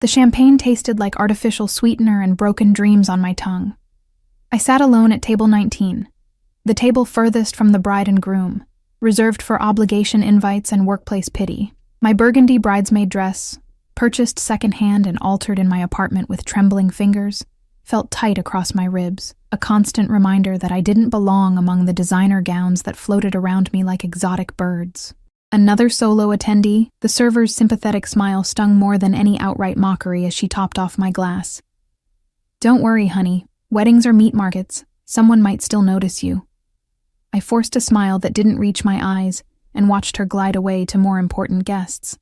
The champagne tasted like artificial sweetener and broken dreams on my tongue. I sat alone at table 19, the table furthest from the bride and groom, reserved for obligation invites and workplace pity. My burgundy bridesmaid dress, purchased secondhand and altered in my apartment with trembling fingers, felt tight across my ribs, a constant reminder that I didn't belong among the designer gowns that floated around me like exotic birds. Another solo attendee, the server's sympathetic smile stung more than any outright mockery as she topped off my glass. "Don't worry, honey. Weddings are meat markets. Someone might still notice you." I forced a smile that didn't reach my eyes and watched her glide away to more important guests.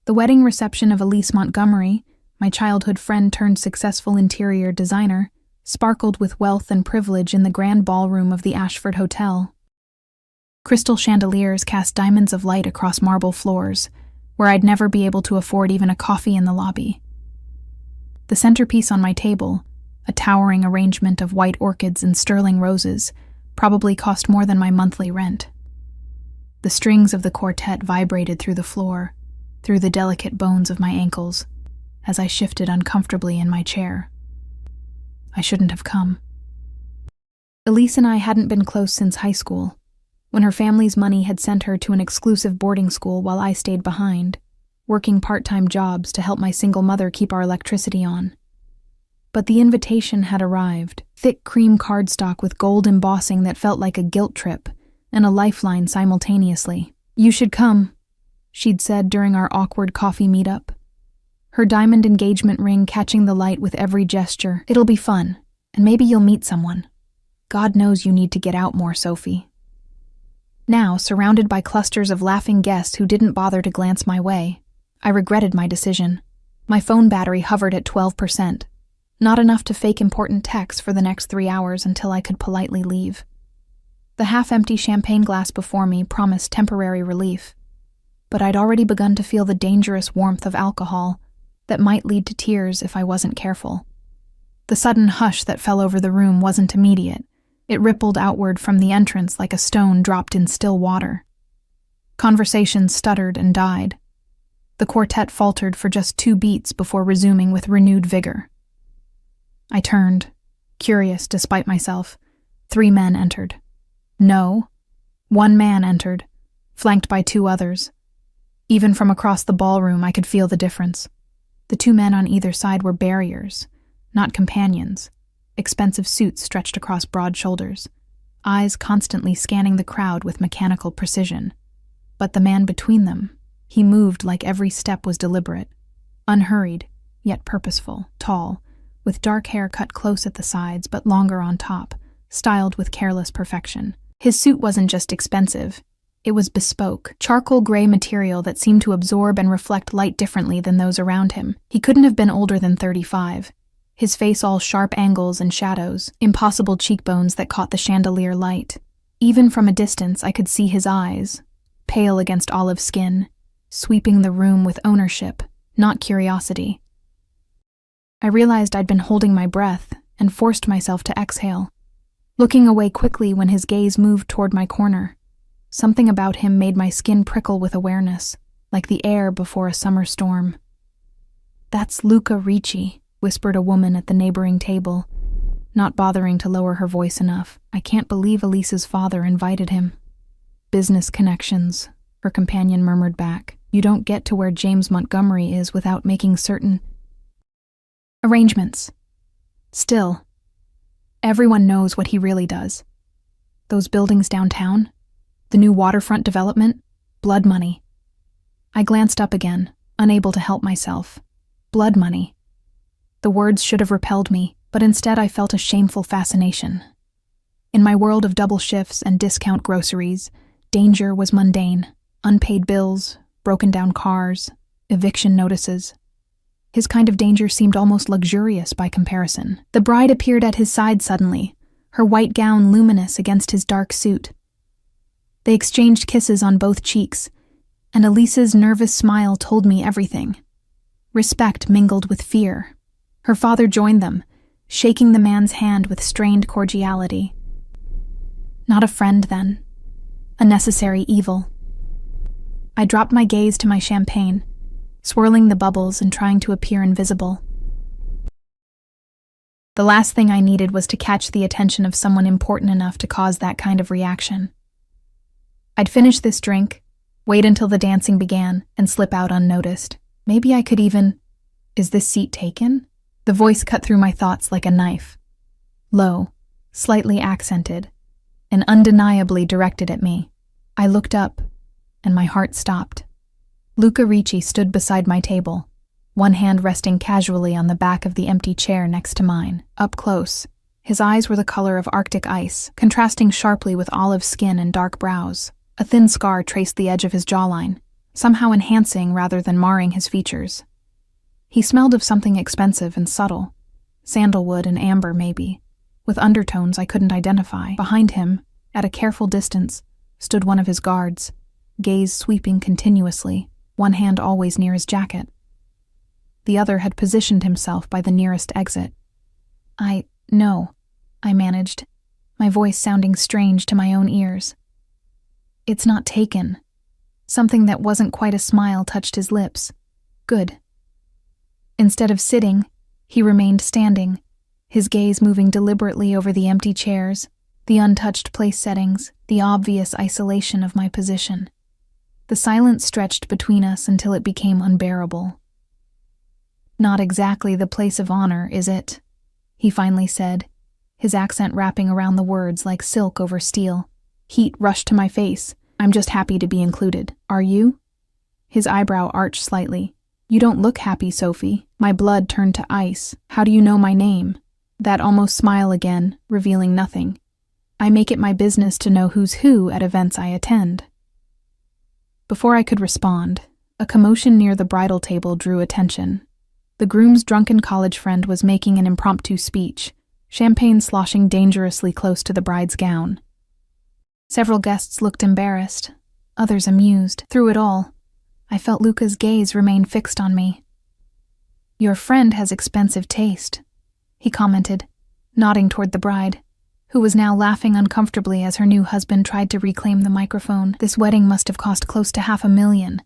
The wedding reception of Elise Montgomery, my childhood friend turned successful interior designer, sparkled with wealth and privilege in the grand ballroom of the Ashford Hotel. Crystal chandeliers cast diamonds of light across marble floors, where I'd never be able to afford even a coffee in the lobby. The centerpiece on my table, a towering arrangement of white orchids and sterling roses, probably cost more than my monthly rent. The strings of the quartet vibrated through the floor, through the delicate bones of my ankles, as I shifted uncomfortably in my chair. I shouldn't have come. Elise and I hadn't been close since high school, when her family's money had sent her to an exclusive boarding school while I stayed behind, working part-time jobs to help my single mother keep our electricity on. But the invitation had arrived, thick cream cardstock with gold embossing that felt like a guilt trip, and a lifeline simultaneously. "You should come," she'd said during our awkward coffee meetup, her diamond engagement ring catching the light with every gesture. "It'll be fun, and maybe you'll meet someone. God knows you need to get out more, Sophie." Now, surrounded by clusters of laughing guests who didn't bother to glance my way, I regretted my decision. My phone battery hovered at 12%, not enough to fake important texts for the next 3 hours until I could politely leave. The half-empty champagne glass before me promised temporary relief, but I'd already begun to feel the dangerous warmth of alcohol that might lead to tears if I wasn't careful. The sudden hush that fell over the room wasn't immediate. It rippled outward from the entrance like a stone dropped in still water. Conversations stuttered and died. The quartet faltered for just 2 beats before resuming with renewed vigor. I turned, curious despite myself. 3 men entered. No, 1 man entered, flanked by 2 others. Even from across the ballroom, I could feel the difference. The 2 men on either side were barriers, not companions. Expensive suits stretched across broad shoulders, eyes constantly scanning the crowd with mechanical precision. But the man between them, he moved like every step was deliberate, unhurried, yet purposeful, tall, with dark hair cut close at the sides but longer on top, styled with careless perfection. His suit wasn't just expensive, it was bespoke, charcoal gray material that seemed to absorb and reflect light differently than those around him. He couldn't have been older than 35. His face all sharp angles and shadows, impossible cheekbones that caught the chandelier light. Even from a distance, I could see his eyes, pale against olive skin, sweeping the room with ownership, not curiosity. I realized I'd been holding my breath and forced myself to exhale, looking away quickly when his gaze moved toward my corner. Something about him made my skin prickle with awareness, like the air before a summer storm. "That's Luca Ricci," whispered a woman at the neighboring table, not bothering to lower her voice enough. "I can't believe Elise's father invited him." "Business connections," her companion murmured back. "You don't get to where James Montgomery is without making certain arrangements. Still, everyone knows what he really does. Those buildings downtown, the new waterfront development, blood money." I glanced up again, unable to help myself. Blood money. The words should have repelled me, but instead I felt a shameful fascination. In my world of double shifts and discount groceries, danger was mundane. Unpaid bills, broken down cars, eviction notices. His kind of danger seemed almost luxurious by comparison. The bride appeared at his side suddenly, her white gown luminous against his dark suit. They exchanged kisses on both cheeks, and Elise's nervous smile told me everything. Respect mingled with fear. Her father joined them, shaking the man's hand with strained cordiality. Not a friend, then. A necessary evil. I dropped my gaze to my champagne, swirling the bubbles and trying to appear invisible. The last thing I needed was to catch the attention of someone important enough to cause that kind of reaction. I'd finish this drink, wait until the dancing began, and slip out unnoticed. Maybe I could even... Is this seat taken? The voice cut through my thoughts like a knife. Low, slightly accented, and undeniably directed at me. I looked up, and my heart stopped. Luca Ricci stood beside my table, one hand resting casually on the back of the empty chair next to mine. Up close, his eyes were the color of Arctic ice, contrasting sharply with olive skin and dark brows. A thin scar traced the edge of his jawline, somehow enhancing rather than marring his features. He smelled of something expensive and subtle, sandalwood and amber maybe, with undertones I couldn't identify. Behind him, at a careful distance, stood one of his guards, gaze sweeping continuously, one hand always near his jacket. The other had positioned himself by the nearest exit. No, I managed, my voice sounding strange to my own ears. It's not taken. Something that wasn't quite a smile touched his lips. Good. Instead of sitting, he remained standing, his gaze moving deliberately over the empty chairs, the untouched place settings, the obvious isolation of my position. The silence stretched between us until it became unbearable. Not exactly the place of honor, is it? He finally said, his accent wrapping around the words like silk over steel. Heat rushed to my face. I'm just happy to be included. Are you? His eyebrow arched slightly. You don't look happy, Sophie. My blood turned to ice. How do you know my name? That almost smile again, revealing nothing. I make it my business to know who's who at events I attend. Before I could respond, a commotion near the bridal table drew attention. The groom's drunken college friend was making an impromptu speech, champagne sloshing dangerously close to the bride's gown. Several guests looked embarrassed, others amused. Through it all, I felt Luca's gaze remain fixed on me. Your friend has expensive taste, he commented, nodding toward the bride, who was now laughing uncomfortably as her new husband tried to reclaim the microphone. This wedding must have cost close to $500,000.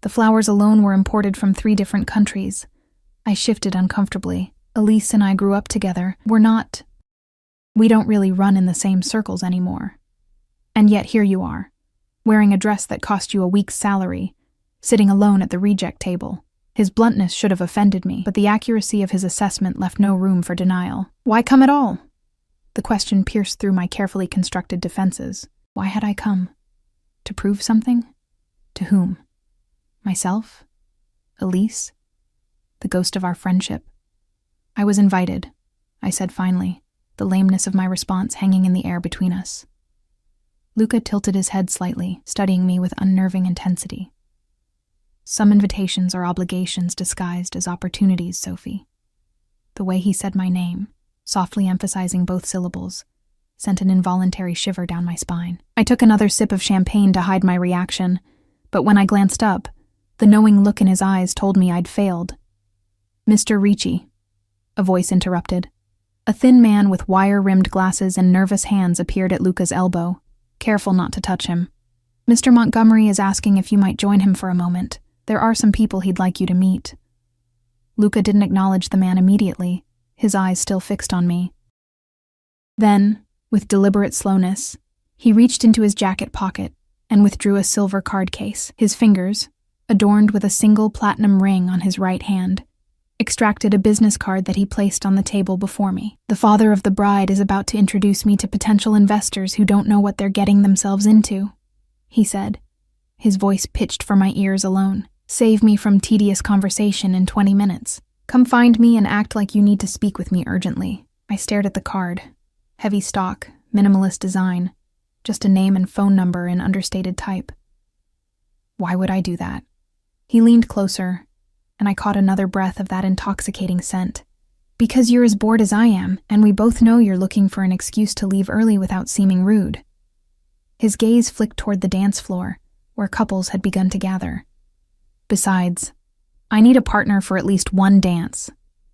The flowers alone were imported from 3 different countries. I shifted uncomfortably. Elise and I grew up together. We don't really run in the same circles anymore. And yet here you are, wearing a dress that cost you a week's salary, sitting alone at the reject table. His bluntness should have offended me, but the accuracy of his assessment left no room for denial. Why come at all? The question pierced through my carefully constructed defenses. Why had I come? To prove something? To whom? Myself? Elise? The ghost of our friendship? I was invited, I said finally, the lameness of my response hanging in the air between us. Luca tilted his head slightly, studying me with unnerving intensity. Some invitations are obligations disguised as opportunities, Sophie. The way he said my name, softly emphasizing both syllables, sent an involuntary shiver down my spine. I took another sip of champagne to hide my reaction, but when I glanced up, the knowing look in his eyes told me I'd failed. Mr. Ricci, a voice interrupted. A thin man with wire-rimmed glasses and nervous hands appeared at Luca's elbow, careful not to touch him. Mr. Montgomery is asking if you might join him for a moment. There are some people he'd like you to meet. Luca didn't acknowledge the man immediately, his eyes still fixed on me. Then, with deliberate slowness, he reached into his jacket pocket and withdrew a silver card case. His fingers, adorned with a single platinum ring on his right hand, extracted a business card that he placed on the table before me. The father of the bride is about to introduce me to potential investors who don't know what they're getting themselves into, he said, his voice pitched for my ears alone. Save me from tedious conversation in 20 minutes. Come find me and act like you need to speak with me urgently. I stared at the card. Heavy stock, minimalist design, just a name and phone number in understated type. Why would I do that? He leaned closer, and I caught another breath of that intoxicating scent. Because you're as bored as I am, and we both know you're looking for an excuse to leave early without seeming rude. His gaze flicked toward the dance floor, where couples had begun to gather. Besides, I need a partner for at least one dance,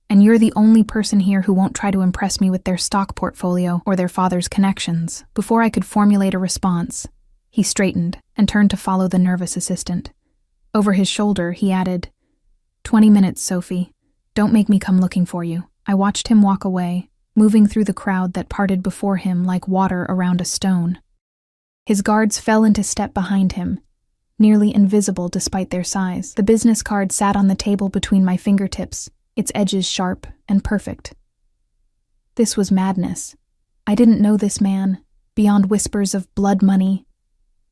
and you're the only person here who won't try to impress me with their stock portfolio or their father's connections. Before I could formulate a response, he straightened and turned to follow the nervous assistant. Over his shoulder, he added, 20 minutes, Sophie. Don't make me come looking for you. I watched him walk away, moving through the crowd that parted before him like water around a stone. His guards fell into step behind him, nearly invisible despite their size. The business card sat on the table between my fingertips, its edges sharp and perfect. This was madness. I didn't know this man, beyond whispers of blood money,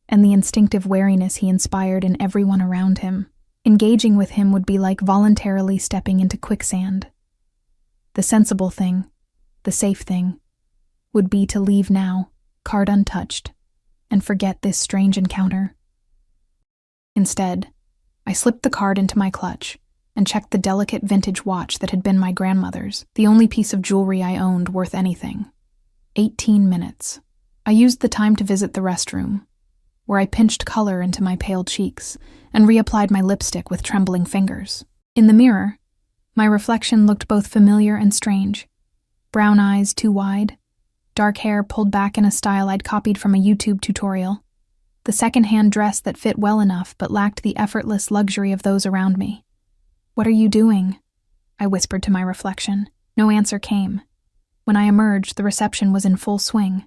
and the instinctive wariness he inspired in everyone around him. Engaging with him would be like voluntarily stepping into quicksand. The sensible thing, the safe thing, would be to leave now, card untouched, and forget this strange encounter. Instead, I slipped the card into my clutch and checked the delicate vintage watch that had been my grandmother's, the only piece of jewelry I owned worth anything. 18 minutes. I used the time to visit the restroom, where I pinched color into my pale cheeks and reapplied my lipstick with trembling fingers. In the mirror, my reflection looked both familiar and strange. Brown eyes too wide, dark hair pulled back in a style I'd copied from a YouTube tutorial, the second-hand dress that fit well enough but lacked the effortless luxury of those around me. "What are you doing?" I whispered to my reflection. No answer came. When I emerged, the reception was in full swing.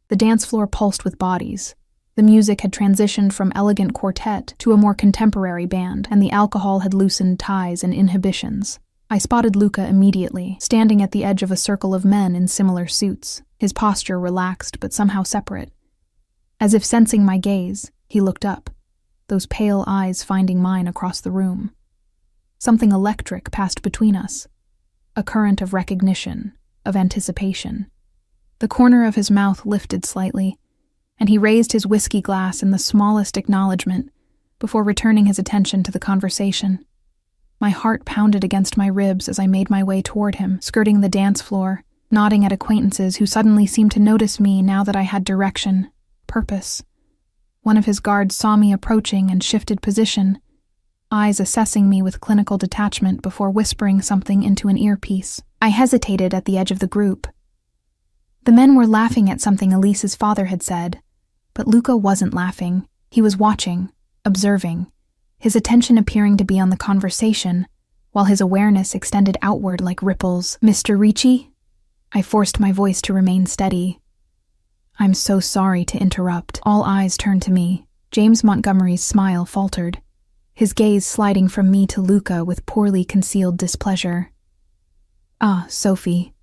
The dance floor pulsed with bodies. The music had transitioned from elegant quartet to a more contemporary band, and the alcohol had loosened ties and inhibitions. I spotted Luca immediately, standing at the edge of a circle of men in similar suits, his posture relaxed but somehow separate. As if sensing my gaze, he looked up, those pale eyes finding mine across the room. Something electric passed between us, a current of recognition, of anticipation. The corner of his mouth lifted slightly, and he raised his whiskey glass in the smallest acknowledgement before returning his attention to the conversation. My heart pounded against my ribs as I made my way toward him, skirting the dance floor, nodding at acquaintances who suddenly seemed to notice me now that I had direction, purpose. One of his guards saw me approaching and shifted position, eyes assessing me with clinical detachment before whispering something into an earpiece. I hesitated at the edge of the group. The men were laughing at something Elise's father had said, but Luca wasn't laughing. He was watching, observing, his attention appearing to be on the conversation, while his awareness extended outward like ripples. "Mr. Ricci?" I forced my voice to remain steady. "I'm so sorry to interrupt." All eyes turned to me. James Montgomery's smile faltered, his gaze sliding from me to Luca with poorly concealed displeasure. "Ah, Sophie."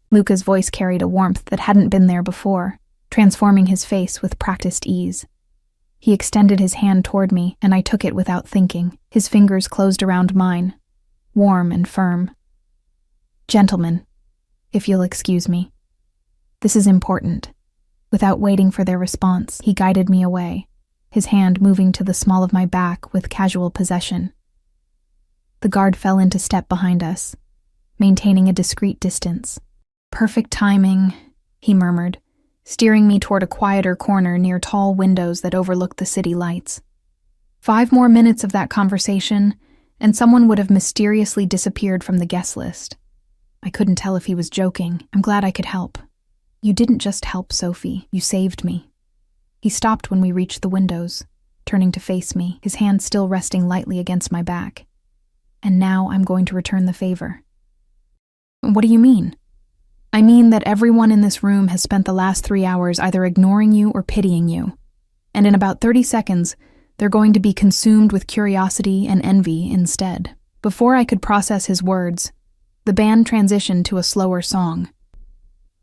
Luca's voice carried a warmth that hadn't been there before, transforming his face with practiced ease. He extended his hand toward me, and I took it without thinking. His fingers closed around mine, warm and firm. "Gentlemen, if you'll excuse me. This is important." Without waiting for their response, he guided me away, his hand moving to the small of my back with casual possession. The guard fell into step behind us, maintaining a discreet distance. "Perfect timing," he murmured, steering me toward a quieter corner near tall windows that overlooked the city lights. 5 more minutes of that conversation, and someone would have mysteriously disappeared from the guest list. I couldn't tell if he was joking. "I'm glad I could help." "You didn't just help, Sophie. You saved me." He stopped when we reached the windows, turning to face me, his hand still resting lightly against my back. "And now I'm going to return the favor." "What do you mean?" "I mean that everyone in this room has spent the last 3 hours either ignoring you or pitying you. And in about 30 seconds, they're going to be consumed with curiosity and envy instead." Before I could process his words, the band transitioned to a slower song.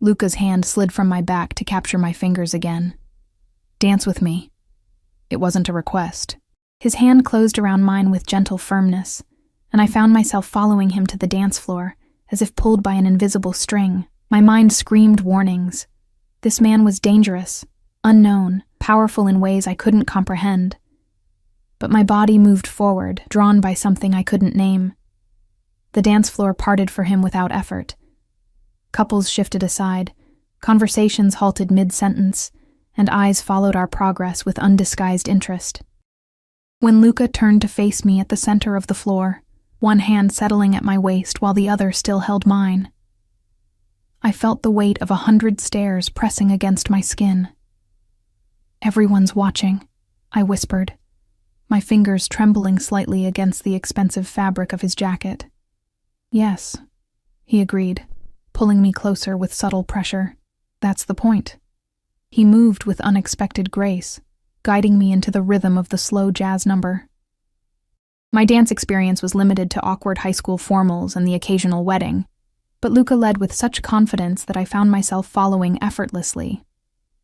Luca's hand slid from my back to capture my fingers again. "Dance with me." It wasn't a request. His hand closed around mine with gentle firmness, and I found myself following him to the dance floor, as if pulled by an invisible string. My mind screamed warnings. This man was dangerous, unknown, powerful in ways I couldn't comprehend. But my body moved forward, drawn by something I couldn't name. The dance floor parted for him without effort. Couples shifted aside, conversations halted mid-sentence, and eyes followed our progress with undisguised interest. When Luca turned to face me at the center of the floor, one hand settling at my waist while the other still held mine, I felt the weight of 100 stares pressing against my skin. "Everyone's watching," I whispered, my fingers trembling slightly against the expensive fabric of his jacket. "Yes," he agreed, pulling me closer with subtle pressure. "That's the point." He moved with unexpected grace, guiding me into the rhythm of the slow jazz number. My dance experience was limited to awkward high school formals and the occasional wedding, but Luca led with such confidence that I found myself following effortlessly.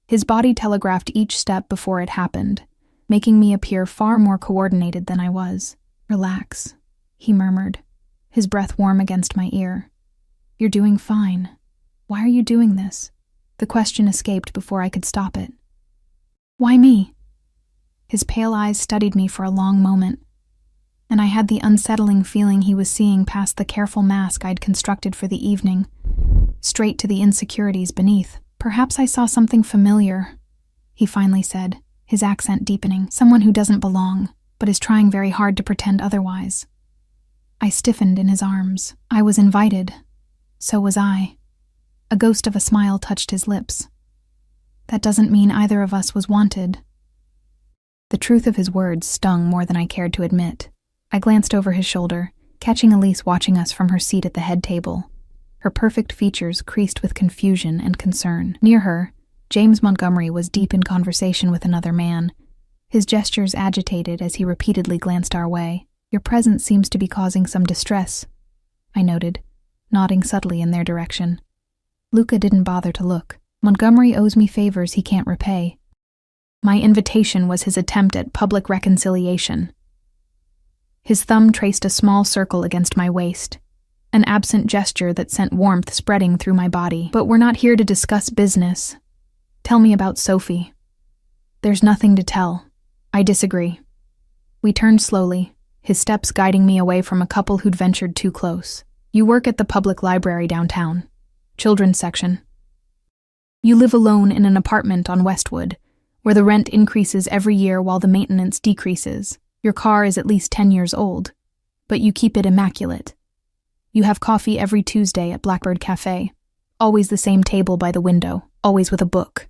His body telegraphed each step before it happened, making me appear far more coordinated than I was. "Relax," he murmured, his breath warm against my ear. "You're doing fine. Why are you doing this?" The question escaped before I could stop it. "Why me?" His pale eyes studied me for a long moment, and I had the unsettling feeling he was seeing past the careful mask I'd constructed for the evening, straight to the insecurities beneath. "Perhaps I saw something familiar," he finally said, his accent deepening. "Someone who doesn't belong, but is trying very hard to pretend otherwise." I stiffened in his arms. I was invited. So was I. A ghost of a smile touched his lips. "That doesn't mean either of us was wanted." The truth of his words stung more than I cared to admit. I glanced over his shoulder, catching Elise watching us from her seat at the head table, her perfect features creased with confusion and concern. Near her, James Montgomery was deep in conversation with another man, his gestures agitated as he repeatedly glanced our way. "Your presence seems to be causing some distress," I noted, nodding subtly in their direction. Luca didn't bother to look. "Montgomery owes me favors he can't repay." My invitation was his attempt at public reconciliation. His thumb traced a small circle against my waist, an absent gesture that sent warmth spreading through my body. "But we're not here to discuss business. Tell me about Sophie." "There's nothing to tell." "I disagree." We turned slowly, his steps guiding me away from a couple who'd ventured too close. "You work at the public library downtown. Children's section. You live alone in an apartment on Westwood, where the rent increases every year while the maintenance decreases. Your car is at least 10 years old, but you keep it immaculate. You have coffee every Tuesday at Blackbird Cafe, always the same table by the window, always with a book."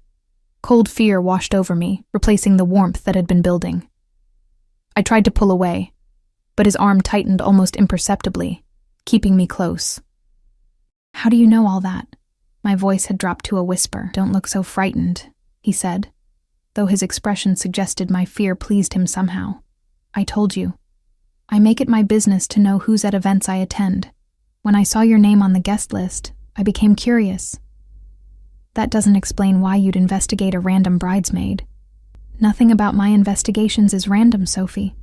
Cold fear washed over me, replacing the warmth that had been building. I tried to pull away, but his arm tightened almost imperceptibly, keeping me close. "How do you know all that?" My voice had dropped to a whisper. "Don't look so frightened," he said, though his expression suggested my fear pleased him somehow. "I told you. I make it my business to know who's at events I attend. When I saw your name on the guest list, I became curious. That doesn't explain why you'd investigate a random bridesmaid. Nothing about my investigations is random, Sophie."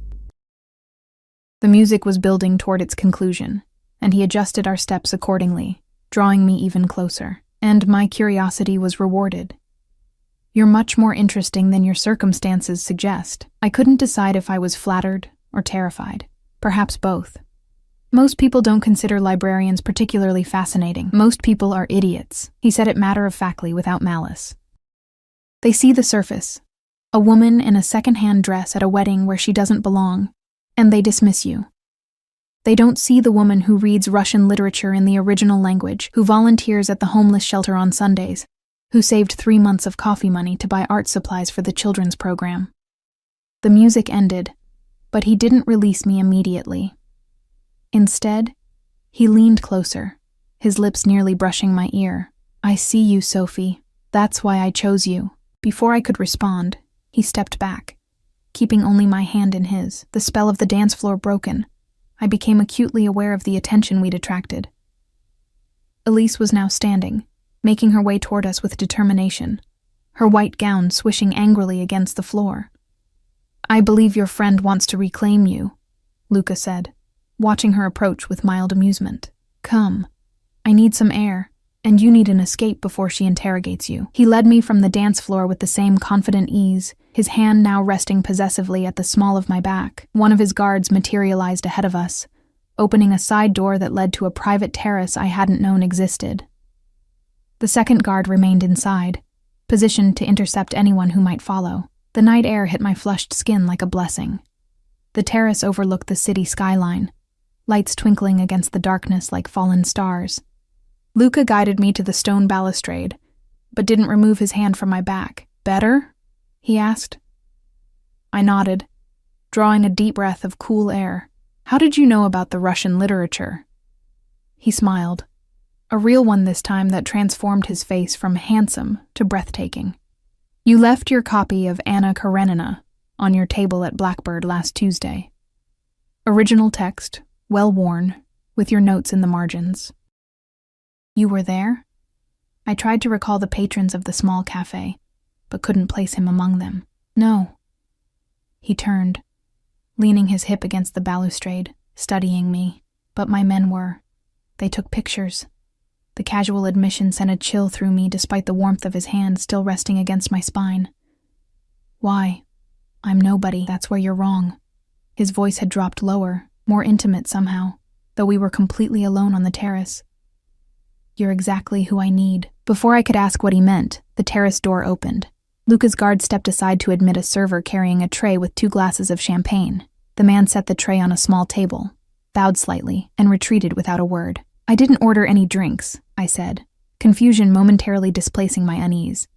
The music was building toward its conclusion, and he adjusted our steps accordingly, drawing me even closer. And my curiosity was rewarded. "You're much more interesting than your circumstances suggest." I couldn't decide if I was flattered or terrified. Perhaps both. "Most people don't consider librarians particularly fascinating. Most people are idiots," he said it matter-of-factly without malice. "They see the surface, a woman in a second-hand dress at a wedding where she doesn't belong, and they dismiss you. They don't see the woman who reads Russian literature in the original language, who volunteers at the homeless shelter on Sundays, who saved 3 months of coffee money to buy art supplies for the children's program." The music ended, but he didn't release me immediately. Instead, he leaned closer, his lips nearly brushing my ear. "I see you, Sophie. That's why I chose you." Before I could respond, he stepped back, keeping only my hand in his, the spell of the dance floor broken. I became acutely aware of the attention we'd attracted. Elise was now standing, making her way toward us with determination, her white gown swishing angrily against the floor. "I believe your friend wants to reclaim you," Luca said, watching her approach with mild amusement. "Come. I need some air, and you need an escape before she interrogates you." He led me from the dance floor with the same confident ease, his hand now resting possessively at the small of my back. One of his guards materialized ahead of us, opening a side door that led to a private terrace I hadn't known existed. The second guard remained inside, positioned to intercept anyone who might follow. The night air hit my flushed skin like a blessing. The terrace overlooked the city skyline, lights twinkling against the darkness like fallen stars. Luca guided me to the stone balustrade, but didn't remove his hand from my back. "Better?" he asked. I nodded. drawing a deep breath of cool air. "How did you know about the Russian literature?" He smiled, a real one this time that transformed his face from handsome to breathtaking. "You left your copy of Anna Karenina on your table at Blackbird last Tuesday. Original text, well-worn, with your notes in the margins." "You were there?" I tried to recall the patrons of the small cafe, but couldn't place him among them. "No." He turned, leaning his hip against the balustrade, studying me. "But my men were. They took pictures." The casual admission sent a chill through me despite the warmth of his hand still resting against my spine. "Why? I'm nobody. That's where you're wrong." His voice had dropped lower, more intimate somehow, though we were completely alone on the terrace. "You're exactly who I need." Before I could ask what he meant, the terrace door opened. Luca's guard stepped aside to admit a server carrying a tray with 2 glasses of champagne. The man set the tray on a small table, bowed slightly, and retreated without a word. "I didn't order any drinks," I said, confusion momentarily displacing my unease.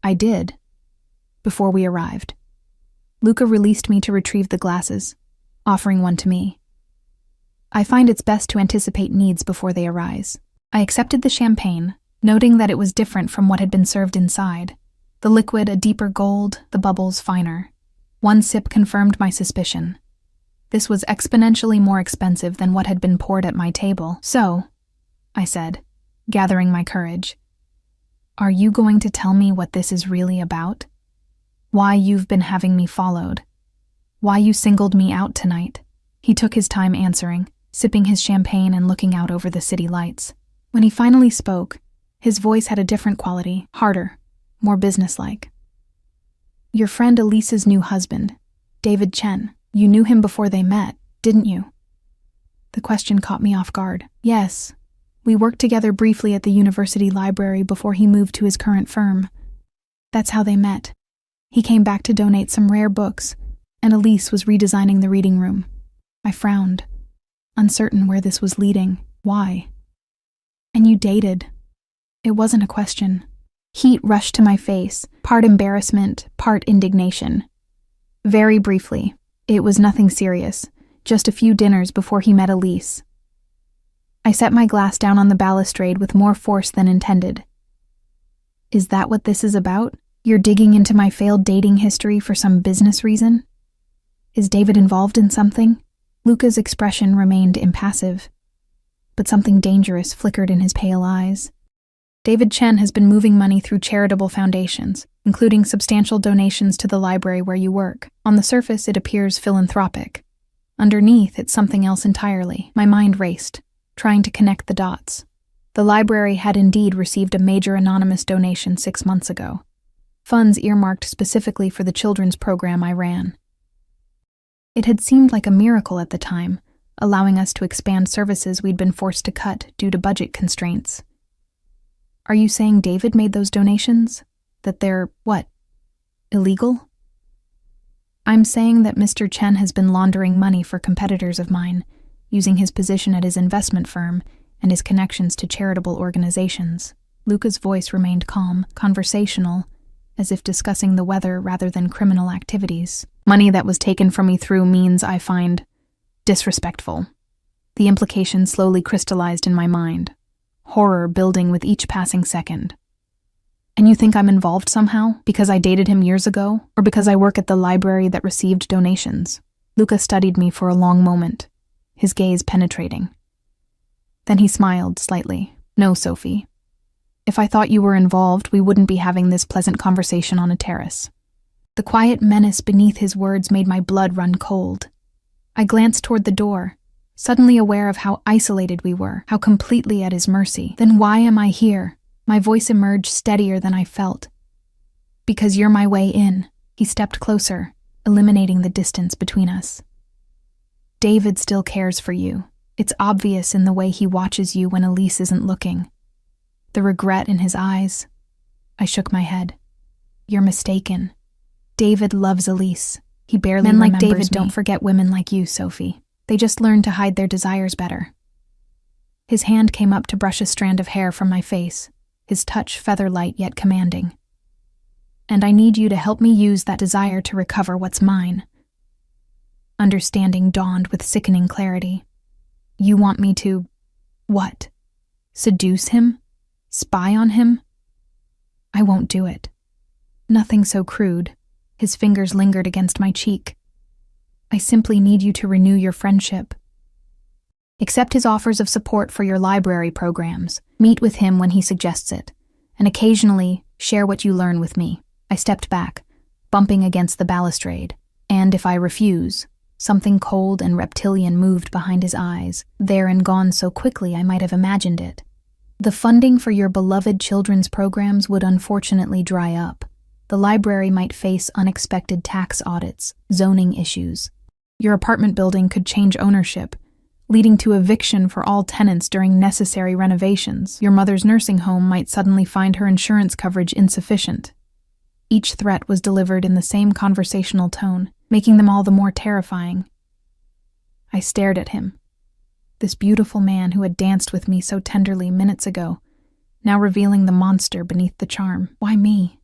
"I did," before we arrived. Luca released me to retrieve the glasses, offering one to me. I find it's best to anticipate needs before they arise. I accepted the champagne, noting that it was different from what had been served inside. The liquid a deeper gold, the bubbles finer. One sip confirmed my suspicion. This was exponentially more expensive than what had been poured at my table. "So," I said, gathering my courage, "are you going to tell me what this is really about? Why you've been having me followed? Why you singled me out tonight?" He took his time answering, sipping his champagne and looking out over the city lights. When he finally spoke, his voice had a different quality, harder, more businesslike. "Your friend Elise's new husband, David Chen. You knew him before they met, didn't you?" The question caught me off guard. "Yes. We worked together briefly at the university library before he moved to his current firm. That's how they met. He came back to donate some rare books, and Elise was redesigning the reading room." I frowned, uncertain where this was leading. "Why?" "And you dated." It wasn't a question. Heat rushed to my face, part embarrassment, part indignation. "Very briefly. It was nothing serious, just a few dinners before he met Elise." I set my glass down on the balustrade with more force than intended. "Is that what this is about? You're digging into my failed dating history for some business reason? Is David involved in something?" Luca's expression remained impassive, but something dangerous flickered in his pale eyes. "David Chen has been moving money through charitable foundations, including substantial donations to the library where you work. On the surface, it appears philanthropic. Underneath, it's something else entirely." My mind raced, trying to connect the dots. The library had indeed received a major anonymous donation 6 months ago, funds earmarked specifically for the children's program I ran. It had seemed like a miracle at the time, allowing us to expand services we'd been forced to cut due to budget constraints. "Are you saying David made those donations? That they're, what, illegal?" "I'm saying that Mr. Chen has been laundering money for competitors of mine, using his position at his investment firm and his connections to charitable organizations." Luca's voice remained calm, conversational, as if discussing the weather rather than criminal activities. "Money that was taken from me through means I find disrespectful." The implication slowly crystallized in my mind, horror building with each passing second. "And you think I'm involved somehow, because I dated him years ago, or because I work at the library that received donations?" Luca studied me for a long moment, his gaze penetrating. Then he smiled slightly. "No, Sophie. If I thought you were involved, we wouldn't be having this pleasant conversation on a terrace." The quiet menace beneath his words made my blood run cold. I glanced toward the door, suddenly aware of how isolated we were, how completely at his mercy. "Then why am I here?" My voice emerged steadier than I felt. "Because you're my way in." He stepped closer, eliminating the distance between us. "David still cares for you. It's obvious in the way he watches you when Elise isn't looking." The regret in his eyes. I shook my head. "You're mistaken. David loves Elise. He barely remembers me." "Men like David don't forget women like you, Sophie. They just learn to hide their desires better." His hand came up to brush a strand of hair from my face, his touch feather-light yet commanding. "And I need you to help me use that desire to recover what's mine. Understanding dawned with sickening clarity. You want me to… what? Seduce him? Spy on him? I won't do it. Nothing so crude. His fingers lingered against my cheek. I simply need you to renew your friendship. Accept his offers of support for your library programs, meet with him when he suggests it, and occasionally share what you learn with me. I stepped back, bumping against the balustrade, and if I refuse, something cold and reptilian moved behind his eyes, there and gone so quickly I might have imagined it. The funding for your beloved children's programs would unfortunately dry up. The library might face unexpected tax audits, zoning issues. Your apartment building could change ownership, leading to eviction for all tenants during necessary renovations. Your mother's nursing home might suddenly find her insurance coverage insufficient. Each threat was delivered in the same conversational tone, making them all the more terrifying. I stared at him. This beautiful man who had danced with me so tenderly minutes ago, now revealing the monster beneath the charm. Why me?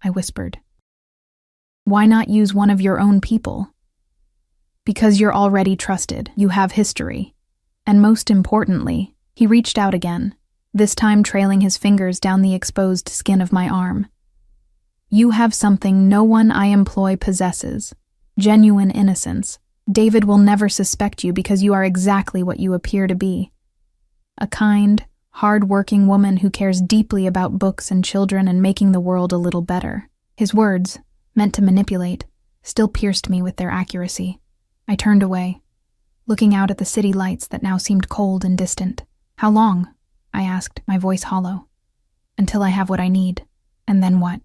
I whispered. Why not use one of your own people? Because you're already trusted, you have history. And most importantly, he reached out again, this time trailing his fingers down the exposed skin of my arm. You have something no one I employ possesses. Genuine innocence. David will never suspect you because you are exactly what you appear to be. A kind, hard-working woman who cares deeply about books and children and making the world a little better. His words, meant to manipulate, still pierced me with their accuracy. I turned away, looking out at the city lights that now seemed cold and distant. How long? I asked, my voice hollow. Until I have what I need. And then what?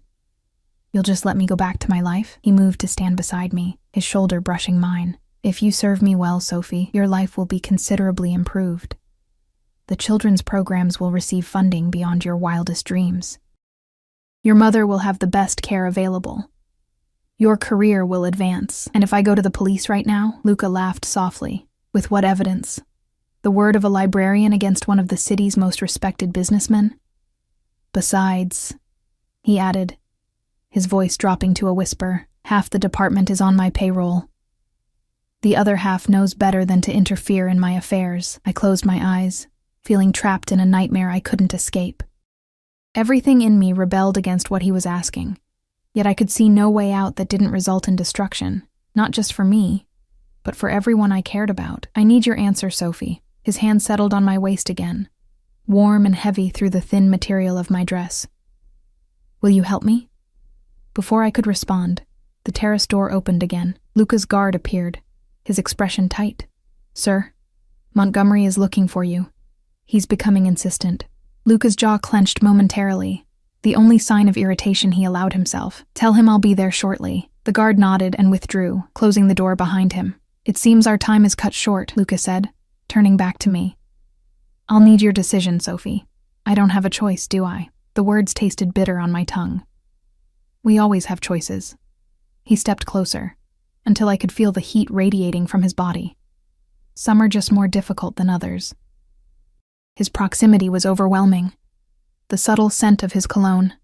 You'll just let me go back to my life? He moved to stand beside me, his shoulder brushing mine. If you serve me well, Sophie, your life will be considerably improved. The children's programs will receive funding beyond your wildest dreams. Your mother will have the best care available. Your career will advance. And if I go to the police right now? Luca laughed softly. With what evidence? The word of a librarian against one of the city's most respected businessmen? Besides, he added, his voice dropping to a whisper, half the department is on my payroll. The other half knows better than to interfere in my affairs. I closed my eyes, feeling trapped in a nightmare I couldn't escape. Everything in me rebelled against what he was asking, yet I could see no way out that didn't result in destruction, not just for me, but for everyone I cared about. I need your answer, Sophie. His hand settled on my waist again, warm and heavy through the thin material of my dress. Will you help me? Before I could respond, the terrace door opened again. Luca's guard appeared, his expression tight. Sir, Montgomery is looking for you. He's becoming insistent. Luca's jaw clenched momentarily, the only sign of irritation he allowed himself. Tell him I'll be there shortly. The guard nodded and withdrew, closing the door behind him. It seems our time is cut short, Luca said, turning back to me. I'll need your decision, Sophie. I don't have a choice, do I? The words tasted bitter on my tongue. We always have choices. He stepped closer, until I could feel the heat radiating from his body. Some are just more difficult than others. His proximity was overwhelming. The subtle scent of his cologne,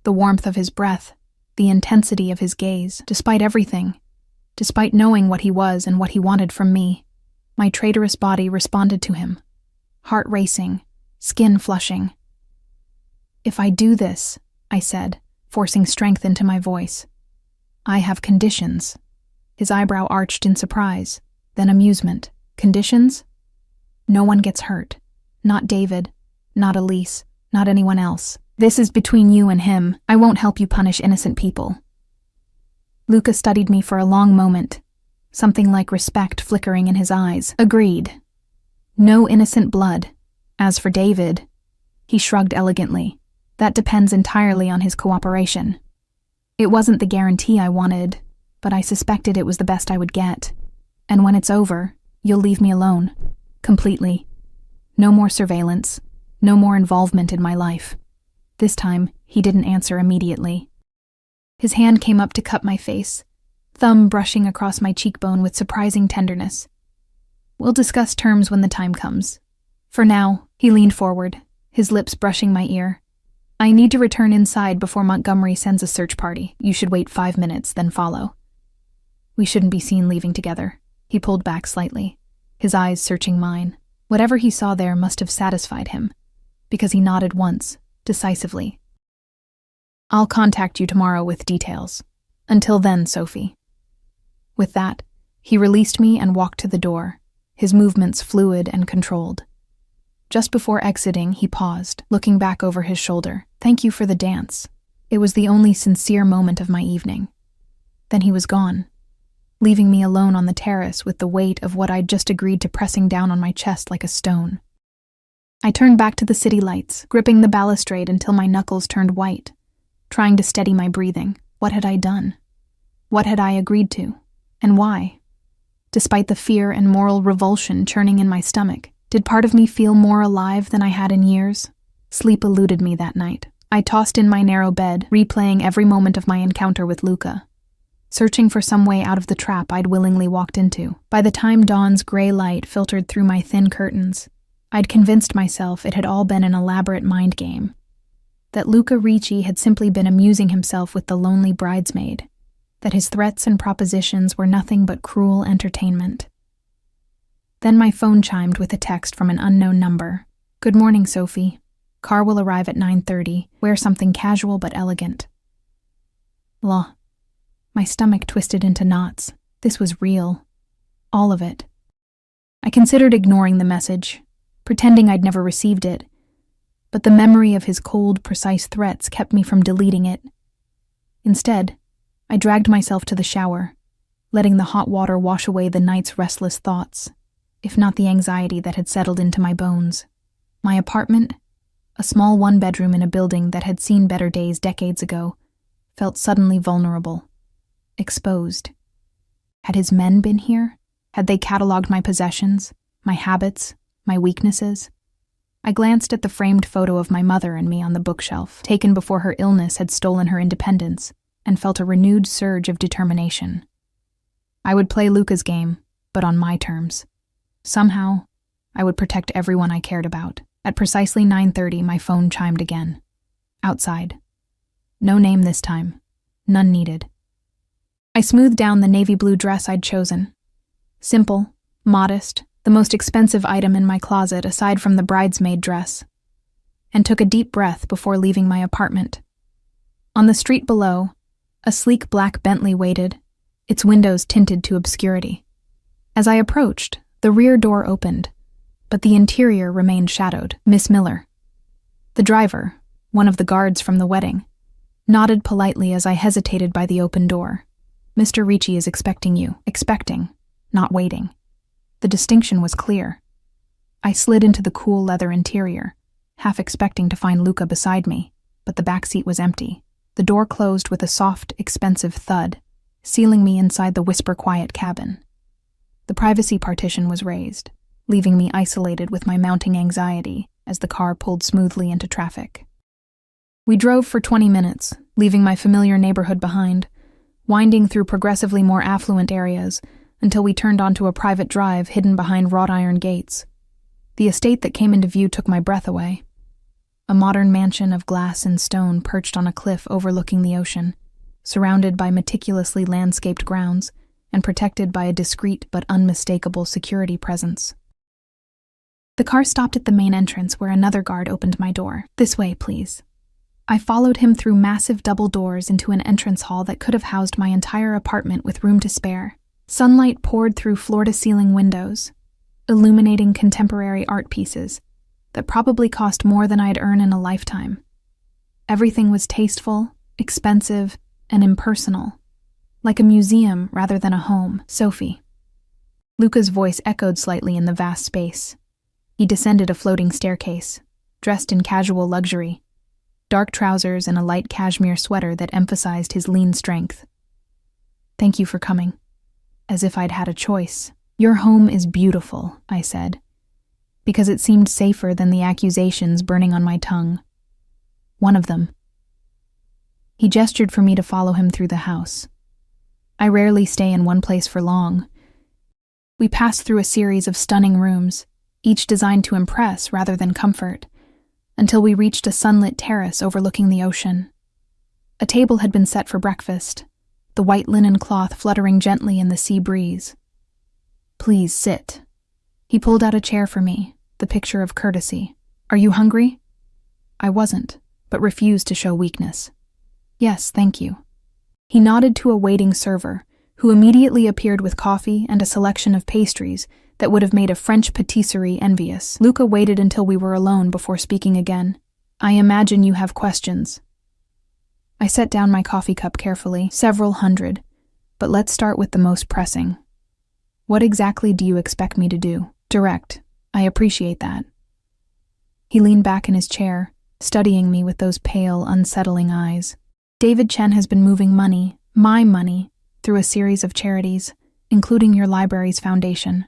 the warmth of his breath, the intensity of his gaze. Despite everything, despite knowing what he was and what he wanted from me, my traitorous body responded to him, heart racing, skin flushing. If I do this, I said, forcing strength into my voice, I have conditions. His eyebrow arched in surprise, then amusement. Conditions? No one gets hurt. Not David, not Elise, not anyone else. This is between you and him. I won't help you punish innocent people. Luca studied me for a long moment, something like respect flickering in his eyes. Agreed. No innocent blood. As for David, he shrugged elegantly. That depends entirely on his cooperation. It wasn't the guarantee I wanted, but I suspected it was the best I would get. And when it's over, you'll leave me alone. Completely. No more surveillance. No more involvement in my life. This time, he didn't answer immediately. His hand came up to cup my face, thumb brushing across my cheekbone with surprising tenderness. We'll discuss terms when the time comes. For now, he leaned forward, his lips brushing my ear. I need to return inside before Montgomery sends a search party. You should wait 5 minutes, then follow. We shouldn't be seen leaving together. He pulled back slightly, his eyes searching mine. Whatever he saw there must have satisfied him, because he nodded once, decisively. I'll contact you tomorrow with details. Until then, Sophie. With that, he released me and walked to the door, his movements fluid and controlled. Just before exiting, he paused, looking back over his shoulder. Thank you for the dance. It was the only sincere moment of my evening. Then he was gone, leaving me alone on the terrace with the weight of what I'd just agreed to pressing down on my chest like a stone. I turned back to the city lights, gripping the balustrade until my knuckles turned white, trying to steady my breathing. What had I done? What had I agreed to? And why? Despite the fear and moral revulsion churning in my stomach, did part of me feel more alive than I had in years? Sleep eluded me that night. I tossed in my narrow bed, replaying every moment of my encounter with Luca, searching for some way out of the trap I'd willingly walked into. By the time dawn's gray light filtered through my thin curtains, I'd convinced myself it had all been an elaborate mind game, that Luca Ricci had simply been amusing himself with the lonely bridesmaid, that his threats and propositions were nothing but cruel entertainment. Then my phone chimed with a text from an unknown number. Good morning, Sophie. Car will arrive at 9:30. Wear something casual but elegant. My stomach twisted into knots. This was real. All of it. I considered ignoring the message, pretending I'd never received it, but the memory of his cold, precise threats kept me from deleting it. Instead, I dragged myself to the shower, letting the hot water wash away the night's restless thoughts, if not the anxiety that had settled into my bones. My apartment, a small one-bedroom in a building that had seen better days decades ago, felt suddenly vulnerable, exposed. Had his men been here? Had they catalogued my possessions, my habits, my weaknesses? I glanced at the framed photo of my mother and me on the bookshelf, taken before her illness had stolen her independence, and felt a renewed surge of determination. I would play Luca's game, but on my terms. Somehow, I would protect everyone I cared about. At precisely 9:30, my phone chimed again. Outside. No name this time. None needed. I smoothed down the navy blue dress I'd chosen. Simple, modest, the most expensive item in my closet aside from the bridesmaid dress, and took a deep breath before leaving my apartment. On the street below, a sleek black Bentley waited, its windows tinted to obscurity. As I approached, the rear door opened, but the interior remained shadowed. Miss Miller. The driver, one of the guards from the wedding, nodded politely as I hesitated by the open door. Mr. Ricci is expecting you. Expecting, not waiting. The distinction was clear. I slid into the cool leather interior, half expecting to find Luca beside me, but the back seat was empty. The door closed with a soft, expensive thud, sealing me inside the whisper-quiet cabin. The privacy partition was raised, leaving me isolated with my mounting anxiety as the car pulled smoothly into traffic. We drove for 20 minutes, leaving my familiar neighborhood behind, winding through progressively more affluent areas until we turned onto a private drive hidden behind wrought iron gates. The estate that came into view took my breath away. A modern mansion of glass and stone perched on a cliff overlooking the ocean, surrounded by meticulously landscaped grounds and protected by a discreet but unmistakable security presence. The car stopped at the main entrance where another guard opened my door. This way, please. I followed him through massive double doors into an entrance hall that could have housed my entire apartment with room to spare. Sunlight poured through floor-to-ceiling windows, illuminating contemporary art pieces that probably cost more than I'd earn in a lifetime. Everything was tasteful, expensive, and impersonal, like a museum rather than a home. Sophie. Luca's voice echoed slightly in the vast space. He descended a floating staircase, dressed in casual luxury, dark trousers and a light cashmere sweater that emphasized his lean strength. Thank you for coming. As if I'd had a choice. Your home is beautiful, I said, because it seemed safer than the accusations burning on my tongue. One of them. He gestured for me to follow him through the house. I rarely stay in one place for long. We passed through a series of stunning rooms, each designed to impress rather than comfort, until we reached a sunlit terrace overlooking the ocean. A table had been set for breakfast, the white linen cloth fluttering gently in the sea breeze. Please sit. He pulled out a chair for me, the picture of courtesy. Are you hungry? I wasn't, but refused to show weakness. Yes, thank you. He nodded to a waiting server, who immediately appeared with coffee and a selection of pastries that would have made a French patisserie envious. Luca waited until we were alone before speaking again. I imagine you have questions. I set down my coffee cup carefully, several hundred, but let's start with the most pressing. What exactly do you expect me to do? Direct. I appreciate that. He leaned back in his chair, studying me with those pale, unsettling eyes. David Chen has been moving money, my money, through a series of charities, including your library's foundation.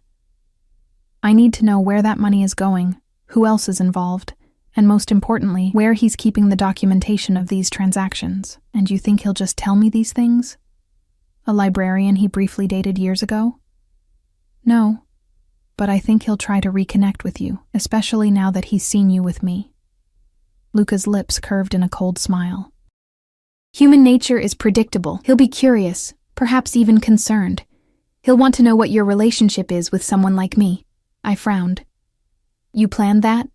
I need to know where that money is going, who else is involved, and most importantly, where he's keeping the documentation of these transactions. And you think he'll just tell me these things? A librarian he briefly dated years ago? No, but I think he'll try to reconnect with you, especially now that he's seen you with me. Luca's lips curved in a cold smile. Human nature is predictable. He'll be curious, perhaps even concerned. He'll want to know what your relationship is with someone like me. I frowned. You planned that?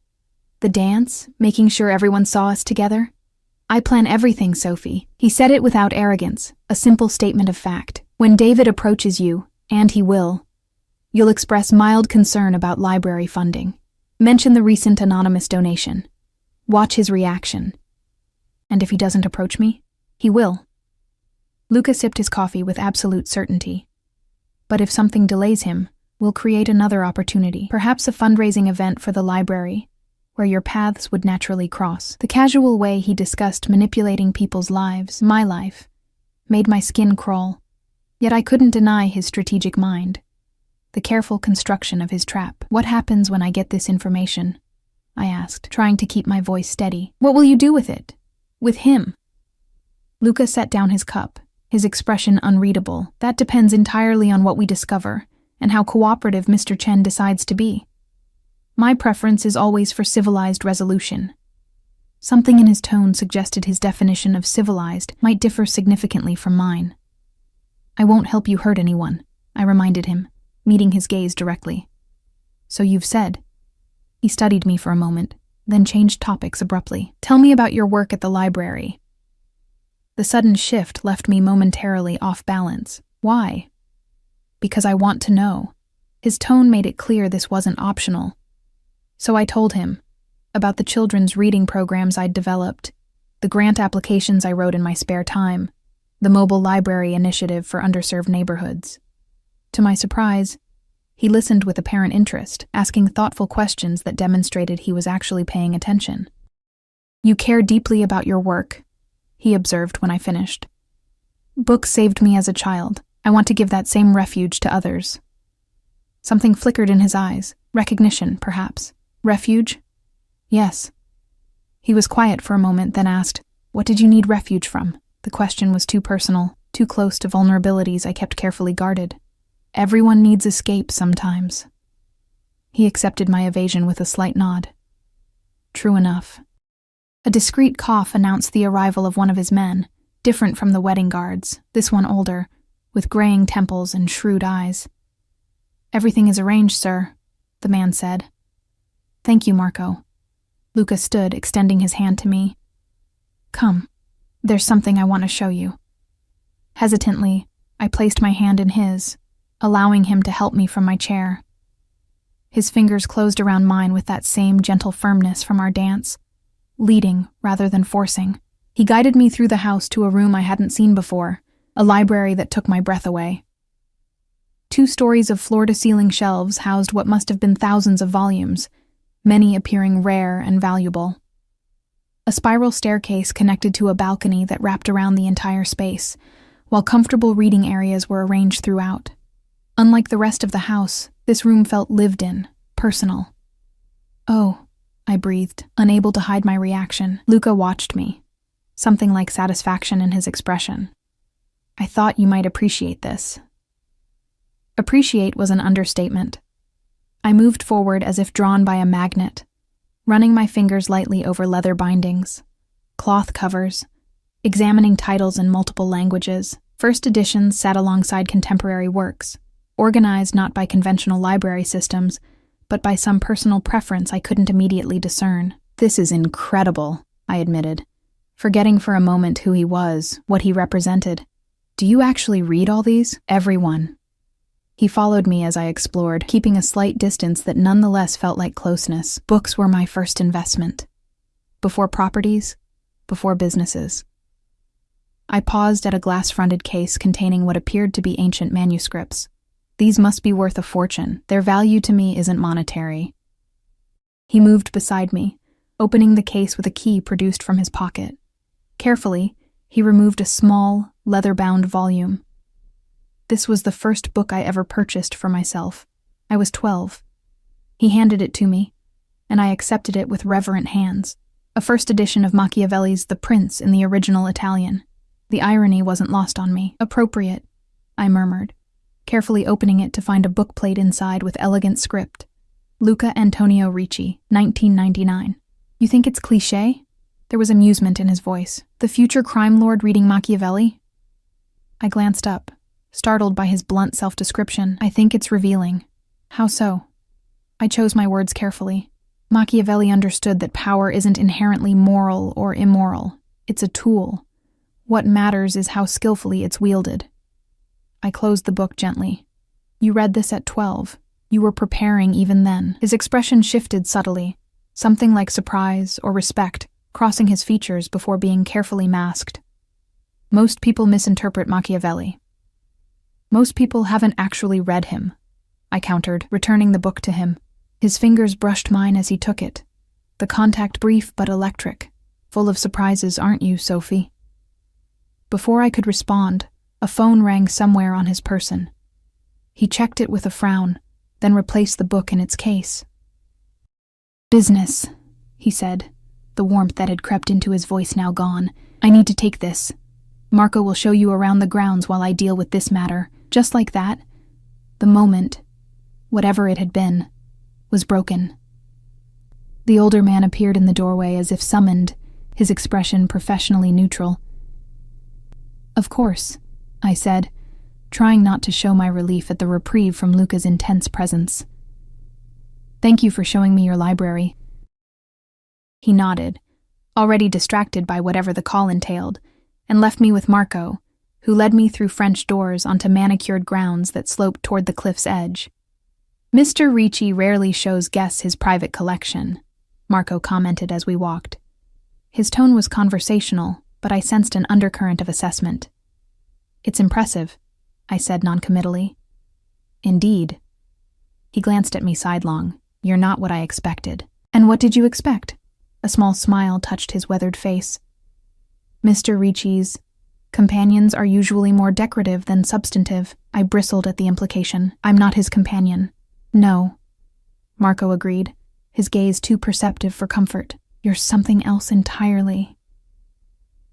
The dance, making sure everyone saw us together? I plan everything, Sophie. He said it without arrogance, a simple statement of fact. When David approaches you, and he will, you'll express mild concern about library funding. Mention the recent anonymous donation. Watch his reaction. And if he doesn't approach me, he will. Luca sipped his coffee with absolute certainty. But if something delays him, we'll create another opportunity, perhaps a fundraising event for the library, where your paths would naturally cross. The casual way he discussed manipulating people's lives, my life, made my skin crawl. Yet I couldn't deny his strategic mind, the careful construction of his trap. What happens when I get this information? I asked, trying to keep my voice steady. What will you do with it? With him? Luca set down his cup, his expression unreadable. That depends entirely on what we discover, and how cooperative Mr. Chen decides to be. My preference is always for civilized resolution. Something in his tone suggested his definition of civilized might differ significantly from mine. I won't help you hurt anyone, I reminded him, meeting his gaze directly. So you've said. He studied me for a moment, then changed topics abruptly. Tell me about your work at the library. The sudden shift left me momentarily off balance. Why? Because I want to know. His tone made it clear this wasn't optional. So I told him about the children's reading programs I'd developed, the grant applications I wrote in my spare time, the mobile library initiative for underserved neighborhoods. To my surprise, he listened with apparent interest, asking thoughtful questions that demonstrated he was actually paying attention. You care deeply about your work, he observed when I finished. Books saved me as a child. I want to give that same refuge to others. Something flickered in his eyes. Recognition, perhaps. Refuge? Yes. He was quiet for a moment, then asked, What did you need refuge from? The question was too personal, too close to vulnerabilities I kept carefully guarded. Everyone needs escape sometimes. He accepted my evasion with a slight nod. True enough. A discreet cough announced the arrival of one of his men, different from the wedding guards, this one older, with graying temples and shrewd eyes. Everything is arranged, sir, the man said. Thank you, Marco. Luca stood, extending his hand to me. Come, there's something I want to show you. Hesitantly, I placed my hand in his, allowing him to help me from my chair. His fingers closed around mine with that same gentle firmness from our dance, leading rather than forcing. He guided me through the house to a room I hadn't seen before, a library that took my breath away. 2 stories of floor-to-ceiling shelves housed what must have been thousands of volumes, many appearing rare and valuable. A spiral staircase connected to a balcony that wrapped around the entire space, while comfortable reading areas were arranged throughout. Unlike the rest of the house, this room felt lived in, personal. Oh, I breathed, unable to hide my reaction. Luca watched me, something like satisfaction in his expression. I thought you might appreciate this. Appreciate was an understatement. I moved forward as if drawn by a magnet, running my fingers lightly over leather bindings, cloth covers, examining titles in multiple languages. First editions sat alongside contemporary works, organized not by conventional library systems, but by some personal preference I couldn't immediately discern. "This is incredible," I admitted, forgetting for a moment who he was, what he represented. "Do you actually read all these?" "Everyone." He followed me as I explored, keeping a slight distance that nonetheless felt like closeness. Books were my first investment. Before properties, before businesses. I paused at a glass-fronted case containing what appeared to be ancient manuscripts. These must be worth a fortune. Their value to me isn't monetary. He moved beside me, opening the case with a key produced from his pocket. Carefully, he removed a small, leather-bound volume. This was the first book I ever purchased for myself. I was 12. He handed it to me, and I accepted it with reverent hands. A first edition of Machiavelli's The Prince in the original Italian. The irony wasn't lost on me. "Appropriate," I murmured, carefully opening it to find a bookplate inside with elegant script. Luca Antonio Ricci, 1999. "You think it's cliché?" There was amusement in his voice. "The future crime lord reading Machiavelli?" I glanced up, startled by his blunt self-description. "I think it's revealing." "How so?" I chose my words carefully. Machiavelli understood that power isn't inherently moral or immoral. It's a tool. What matters is how skillfully it's wielded. I closed the book gently. "You read this at 12. You were preparing even then." His expression shifted subtly, something like surprise or respect, crossing his features before being carefully masked. "Most people misinterpret Machiavelli. Most people haven't actually read him," I countered, returning the book to him. His fingers brushed mine as he took it. "The contact brief but electric. Full of surprises, aren't you, Sophie?" Before I could respond, a phone rang somewhere on his person. He checked it with a frown, then replaced the book in its case. "Business," he said, the warmth that had crept into his voice now gone. "I need to take this. Marco will show you around the grounds while I deal with this matter." Just like that, the moment, whatever it had been, was broken. The older man appeared in the doorway as if summoned, his expression professionally neutral. "Of course," I said, trying not to show my relief at the reprieve from Luca's intense presence. "Thank you for showing me your library." He nodded, already distracted by whatever the call entailed, and left me with Marco, who led me through French doors onto manicured grounds that sloped toward the cliff's edge. "Mr. Ricci rarely shows guests his private collection," Marco commented as we walked. His tone was conversational, but I sensed an undercurrent of assessment. "It's impressive," I said noncommittally. "Indeed." He glanced at me sidelong. "You're not what I expected." "And what did you expect?" A small smile touched his weathered face. "Mr. Ricci's companions are usually more decorative than substantive." I bristled at the implication. "I'm not his companion." "No," Marco agreed, his gaze too perceptive for comfort. "You're something else entirely."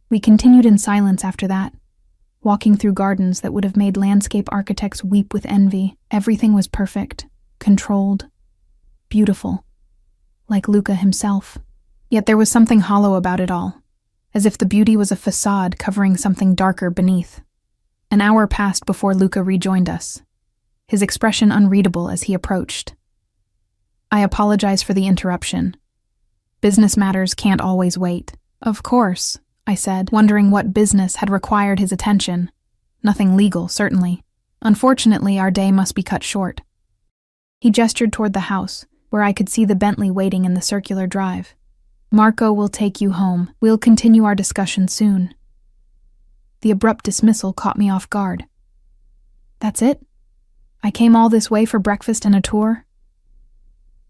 We continued in silence after that, walking through gardens that would have made landscape architects weep with envy. Everything was perfect, controlled, beautiful, like Luca himself. Yet there was something hollow about it all, as if the beauty was a facade covering something darker beneath. An hour passed before Luca rejoined us, his expression unreadable as he approached. "I apologize for the interruption. Business matters can't always wait." "Of course," I said, wondering what business had required his attention. Nothing legal, certainly. Unfortunately, our day must be cut short. He gestured toward the house, where I could see the Bentley waiting in the circular drive. "Marco will take you home. We'll continue our discussion soon." The abrupt dismissal caught me off guard. "That's it? I came all this way for breakfast and a tour?"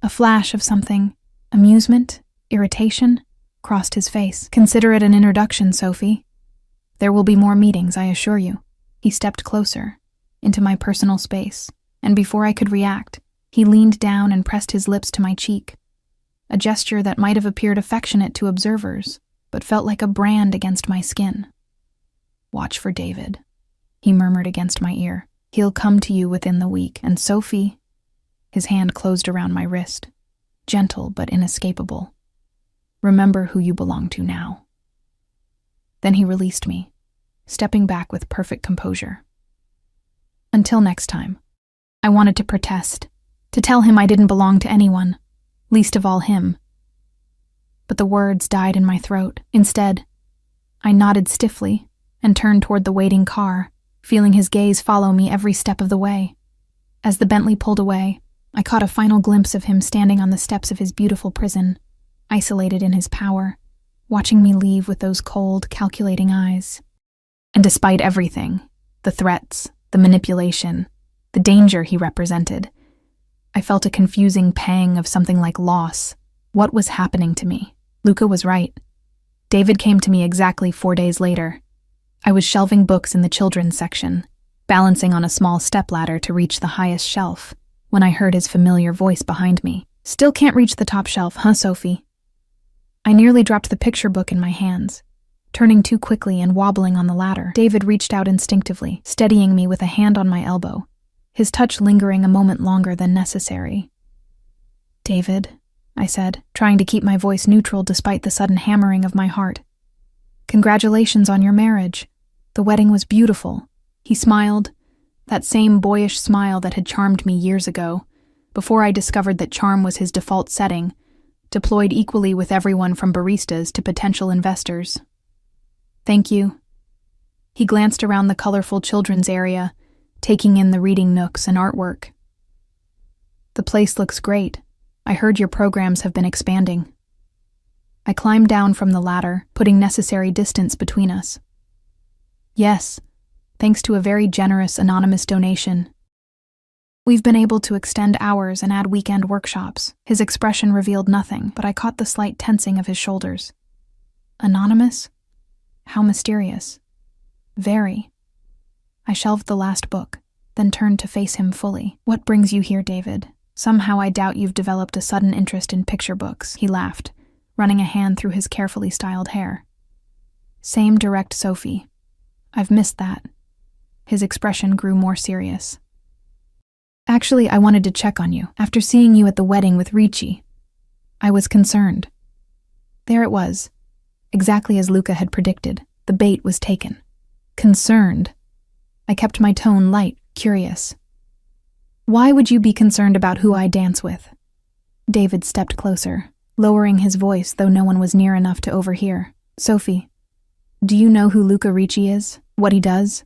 A flash of something, amusement, irritation, crossed his face. "Consider it an introduction, Sophie. There will be more meetings, I assure you." He stepped closer, into my personal space, and before I could react, he leaned down and pressed his lips to my cheek. A gesture that might have appeared affectionate to observers, but felt like a brand against my skin. "Watch for David," he murmured against my ear. "He'll come to you within the week, and Sophie..." His hand closed around my wrist, gentle but inescapable. "Remember who you belong to now." Then he released me, stepping back with perfect composure. "Until next time." I wanted to protest, to tell him I didn't belong to anyone, least of all him. But the words died in my throat. Instead, I nodded stiffly and turned toward the waiting car, feeling his gaze follow me every step of the way. As the Bentley pulled away, I caught a final glimpse of him standing on the steps of his beautiful prison, isolated in his power, watching me leave with those cold, calculating eyes. And despite everything, the threats, the manipulation, the danger he represented, I felt a confusing pang of something like loss. What was happening to me? Luca was right. David came to me exactly 4 days later. I was shelving books in the children's section, balancing on a small stepladder to reach the highest shelf, when I heard his familiar voice behind me. "Still can't reach the top shelf, huh, Sophie?" I nearly dropped the picture book in my hands, turning too quickly and wobbling on the ladder. David reached out instinctively, steadying me with a hand on my elbow, his touch lingering a moment longer than necessary. "David," I said, trying to keep my voice neutral despite the sudden hammering of my heart. "Congratulations on your marriage. The wedding was beautiful." He smiled, that same boyish smile that had charmed me years ago, before I discovered that charm was his default setting, deployed equally with everyone from baristas to potential investors. "Thank you." He glanced around the colorful children's area, taking in the reading nooks and artwork. "The place looks great. I heard your programs have been expanding." I climbed down from the ladder, putting necessary distance between us. "Yes, thanks to a very generous anonymous donation. We've been able to extend hours and add weekend workshops." His expression revealed nothing, but I caught the slight tensing of his shoulders. Anonymous? How mysterious. Very. I shelved the last book, then turned to face him fully. "What brings you here, David? Somehow I doubt you've developed a sudden interest in picture books." He laughed, running a hand through his carefully styled hair. "Same direct Sophie. I've missed that." His expression grew more serious. "Actually, I wanted to check on you. After seeing you at the wedding with Ricci, I was concerned." There it was, exactly as Luca had predicted. The bait was taken. Concerned. I kept my tone light, curious. "Why would you be concerned about who I dance with?" David stepped closer, lowering his voice though no one was near enough to overhear. "Sophie, do you know who Luca Ricci is? What he does?"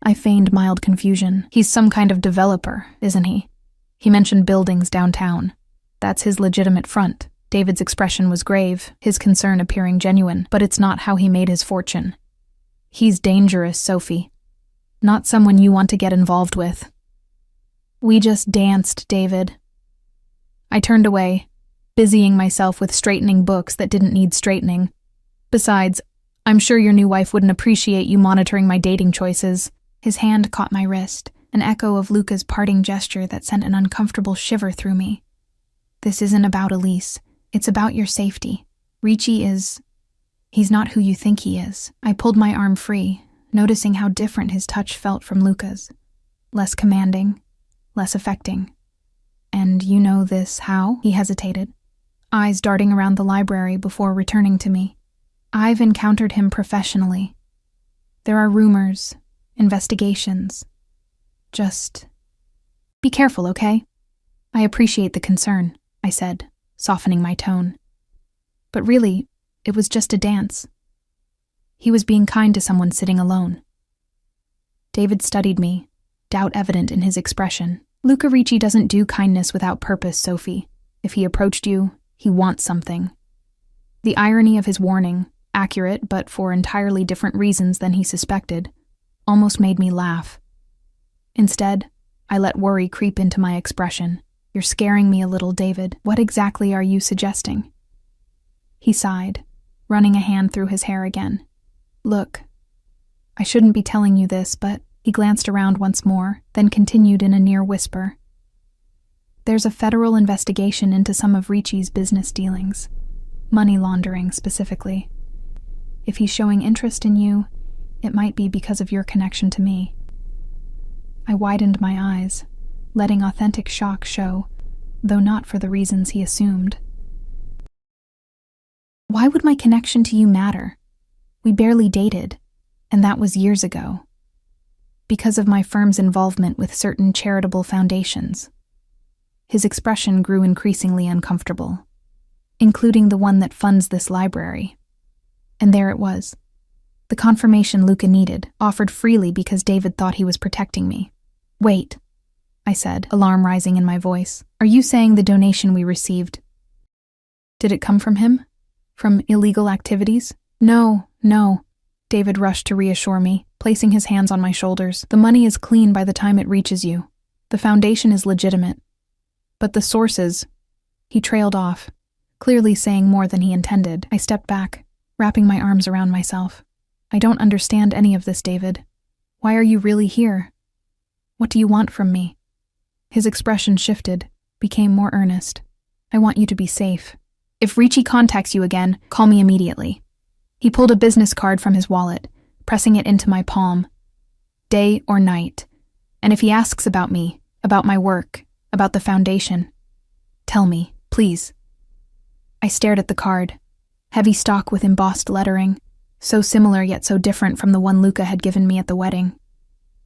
I feigned mild confusion. "He's some kind of developer, isn't he? He mentioned buildings downtown. That's his legitimate front." David's expression was grave, his concern appearing genuine, "but it's not how he made his fortune. He's dangerous, Sophie. Not someone you want to get involved with." "We just danced, David." I turned away, busying myself with straightening books that didn't need straightening. "Besides, I'm sure your new wife wouldn't appreciate you monitoring my dating choices." His hand caught my wrist, an echo of Luca's parting gesture that sent an uncomfortable shiver through me. "This isn't about Elise. It's about your safety. Ricci he's not who you think he is." I pulled my arm free, noticing how different his touch felt from Luca's. Less commanding, less affecting. "And you know this how?" He hesitated, eyes darting around the library before returning to me. "I've encountered him professionally. There are rumors, investigations. Just be careful, okay?" "I appreciate the concern," I said, softening my tone. "But really, it was just a dance." He was being kind to someone sitting alone. David studied me, doubt evident in his expression. "Luca Ricci doesn't do kindness without purpose, Sophie. If he approached you, he wants something." The irony of his warning, accurate but for entirely different reasons than he suspected, almost made me laugh. Instead, I let worry creep into my expression. "You're scaring me a little, David. What exactly are you suggesting?" He sighed, running a hand through his hair again. "Look, I shouldn't be telling you this, but..." He glanced around once more, then continued in a near whisper. "There's a federal investigation into some of Ricci's business dealings. Money laundering, specifically. If he's showing interest in you, it might be because of your connection to me." I widened my eyes, letting authentic shock show, though not for the reasons he assumed. "Why would my connection to you matter? We barely dated, and that was years ago." because of my firm's involvement with certain charitable foundations. His expression grew increasingly uncomfortable, including the one that funds this library. And there it was. The confirmation Luca needed, offered freely because David thought he was protecting me. "Wait," I said, alarm rising in my voice. "Are you saying the donation we received, did it come from him? From illegal activities?" No. David rushed to reassure me, placing his hands on my shoulders. "The money is clean by the time it reaches you. The foundation is legitimate. But the sources..." He trailed off, clearly saying more than he intended. I stepped back, wrapping my arms around myself. "I don't understand any of this, David. Why are you really here? What do you want from me?" His expression shifted, became more earnest. "I want you to be safe. If Ricci contacts you again, call me immediately." He pulled a business card from his wallet, pressing it into my palm. "Day or night. And if he asks about me, about my work, about the foundation, tell me, please." I stared at the card. Heavy stock with embossed lettering, so similar yet so different from the one Luca had given me at the wedding.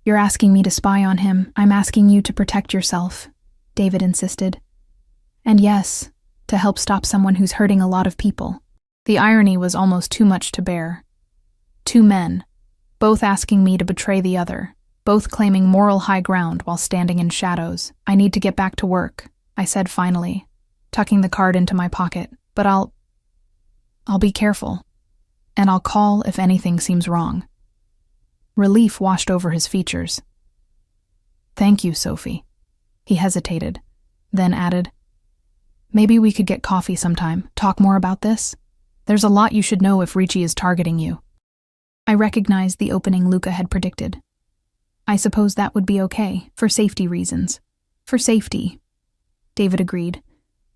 "You're asking me to spy on him. I'm asking you to protect yourself," David insisted. "And yes, to help stop someone who's hurting a lot of people." The irony was almost too much to bear. Two men, both asking me to betray the other, both claiming moral high ground while standing in shadows. "I need to get back to work," I said finally, tucking the card into my pocket. "But I'll be careful, and I'll call if anything seems wrong." Relief washed over his features. "Thank you, Sophie." He hesitated, then added, "Maybe we could get coffee sometime, talk more about this? There's a lot you should know if Ricci is targeting you." I recognized the opening Luca had predicted. "I suppose that would be okay, for safety reasons." "For safety," David agreed,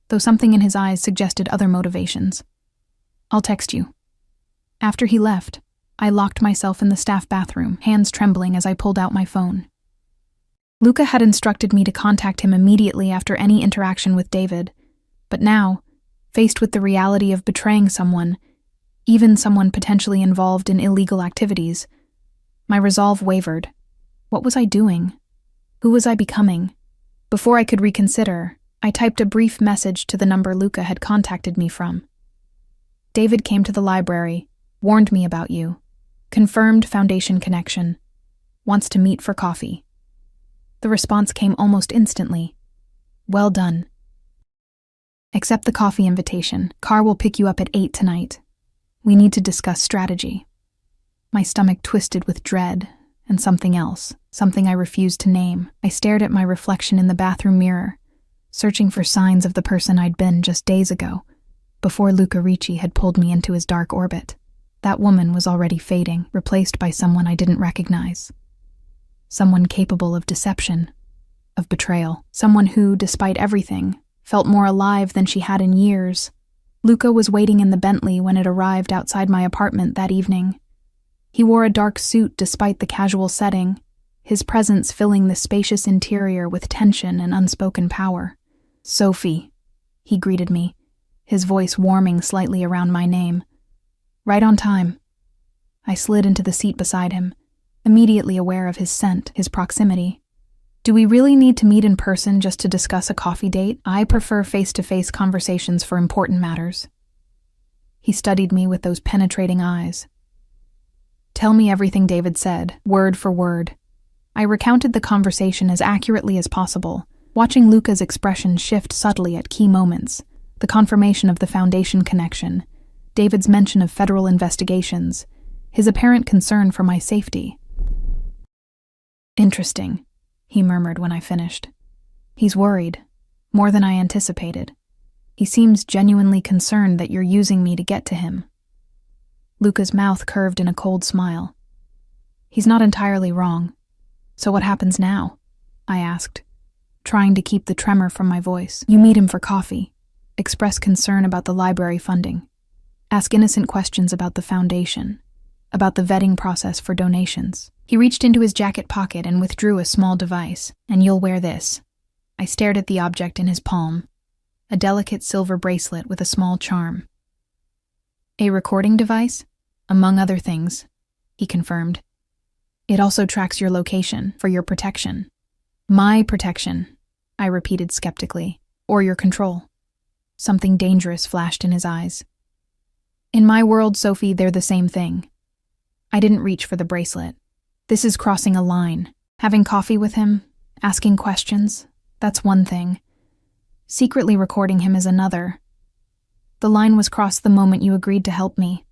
though something in his eyes suggested other motivations. "I'll text you." After he left, I locked myself in the staff bathroom, hands trembling as I pulled out my phone. Luca had instructed me to contact him immediately after any interaction with David, but now, faced with the reality of betraying someone, even someone potentially involved in illegal activities, my resolve wavered. What was I doing? Who was I becoming? Before I could reconsider, I typed a brief message to the number Luca had contacted me from. "David came to the library, warned me about you. Confirmed foundation connection. Wants to meet for coffee." The response came almost instantly. "Well done. Accept the coffee invitation. Car will pick you up at 8 tonight. We need to discuss strategy." My stomach twisted with dread and something else, something I refused to name. I stared at my reflection in the bathroom mirror, searching for signs of the person I'd been just days ago, before Luca Ricci had pulled me into his dark orbit. That woman was already fading, replaced by someone I didn't recognize. Someone capable of deception, of betrayal. Someone who, despite everything, felt more alive than she had in years. Luca was waiting in the Bentley when it arrived outside my apartment that evening. He wore a dark suit despite the casual setting, his presence filling the spacious interior with tension and unspoken power. "Sophie," he greeted me, his voice warming slightly around my name. "Right on time." I slid into the seat beside him, immediately aware of his scent, his proximity. "Do we really need to meet in person just to discuss a coffee date? I prefer face-to-face conversations for important matters." He studied me with those penetrating eyes. "Tell me everything David said, word for word." I recounted the conversation as accurately as possible, watching Luca's expression shift subtly at key moments, the confirmation of the foundation connection, David's mention of federal investigations, his apparent concern for my safety. "Interesting," he murmured when I finished. "He's worried, more than I anticipated. He seems genuinely concerned that you're using me to get to him." Luca's mouth curved in a cold smile. "He's not entirely wrong. So what happens now?" I asked, trying to keep the tremor from my voice. "You meet him for coffee, express concern about the library funding, ask innocent questions about the foundation, about the vetting process for donations." He reached into his jacket pocket and withdrew a small device. "And you'll wear this." I stared at the object in his palm, a delicate silver bracelet with a small charm. "A recording device? Among other things," he confirmed. It also tracks your location for your protection. My protection, I repeated skeptically. Or your control. Something dangerous flashed in his eyes. In my world, Sophie, they're the same thing. I didn't reach for the bracelet. This is crossing a line. Having coffee with him, asking questions, that's one thing. Secretly recording him is another. The line was crossed the moment you agreed to help me.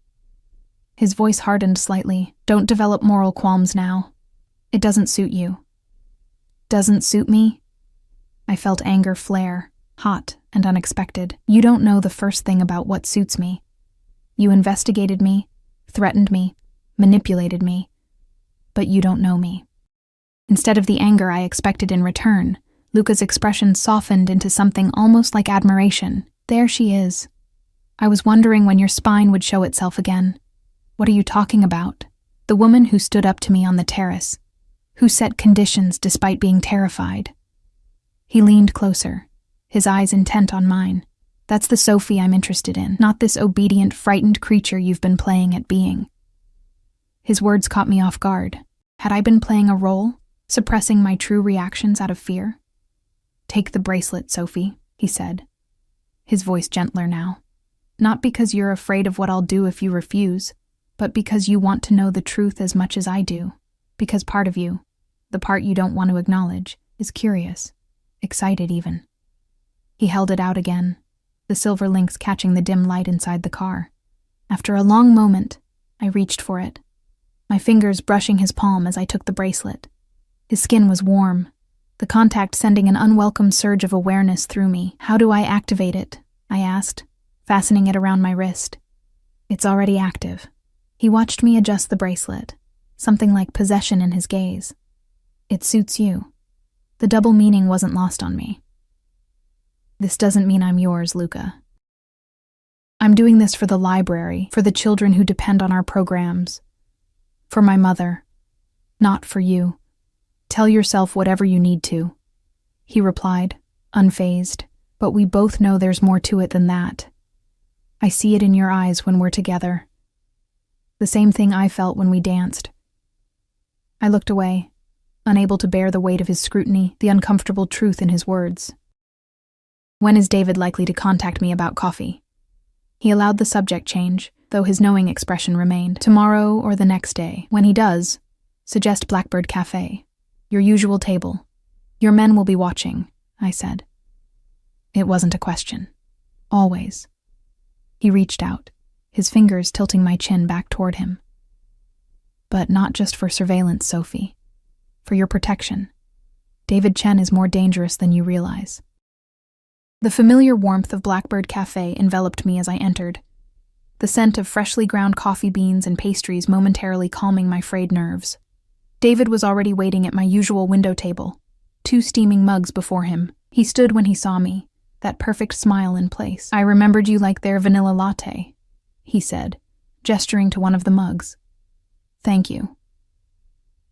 His voice hardened slightly. Don't develop moral qualms now. It doesn't suit you. Doesn't suit me? I felt anger flare. Hot and unexpected. You don't know the first thing about what suits me. You investigated me, threatened me, manipulated me, but you don't know me. Instead of the anger I expected in return, Luca's expression softened into something almost like admiration. There she is. I was wondering when your spine would show itself again. What are you talking about? The woman who stood up to me on the terrace, who set conditions despite being terrified. He leaned closer, his eyes intent on mine. That's the Sophie I'm interested in, not this obedient, frightened creature you've been playing at being. His words caught me off guard. Had I been playing a role, suppressing my true reactions out of fear? Take the bracelet, Sophie, he said, his voice gentler now. Not because you're afraid of what I'll do if you refuse, but because you want to know the truth as much as I do. Because part of you, the part you don't want to acknowledge, is curious, excited even. He held it out again, the silver links catching the dim light inside the car. After a long moment, I reached for it, my fingers brushing his palm as I took the bracelet. His skin was warm, the contact sending an unwelcome surge of awareness through me. How do I activate it? I asked, fastening it around my wrist. It's already active. He watched me adjust the bracelet, something like possession in his gaze. It suits you. The double meaning wasn't lost on me. This doesn't mean I'm yours, Luca. I'm doing this for the library, for the children who depend on our programs. For my mother. Not for you. Tell yourself whatever you need to. He replied, unfazed, but we both know there's more to it than that. I see it in your eyes when we're together. The same thing I felt when we danced. I looked away, unable to bear the weight of his scrutiny, the uncomfortable truth in his words. When is David likely to contact me about coffee? He allowed the subject change, though his knowing expression remained. Tomorrow or the next day. When he does, suggest Blackbird Cafe. Your usual table. Your men will be watching, I said. It wasn't a question. Always. He reached out, his fingers tilting my chin back toward him. But not just for surveillance, Sophie. For your protection. David Chen is more dangerous than you realize. The familiar warmth of Blackbird Cafe enveloped me as I entered, the scent of freshly ground coffee beans and pastries momentarily calming my frayed nerves. David was already waiting at my usual window table, 2 steaming mugs before him. He stood when he saw me, that perfect smile in place. I remembered you like their vanilla latte, he said, gesturing to one of the mugs. Thank you.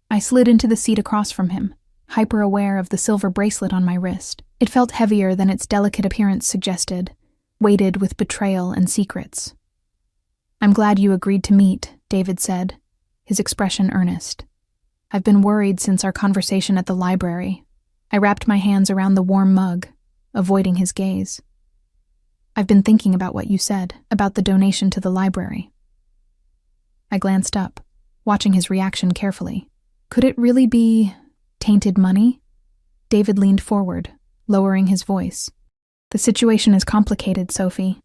I slid into the seat across from him, hyper-aware of the silver bracelet on my wrist. It felt heavier than its delicate appearance suggested, weighted with betrayal and secrets. I'm glad you agreed to meet, David said, his expression earnest. I've been worried since our conversation at the library. I wrapped my hands around the warm mug, avoiding his gaze. I've been thinking about what you said, about the donation to the library. I glanced up, watching his reaction carefully. Could it really be tainted money? David leaned forward, lowering his voice. The situation is complicated, Sophie.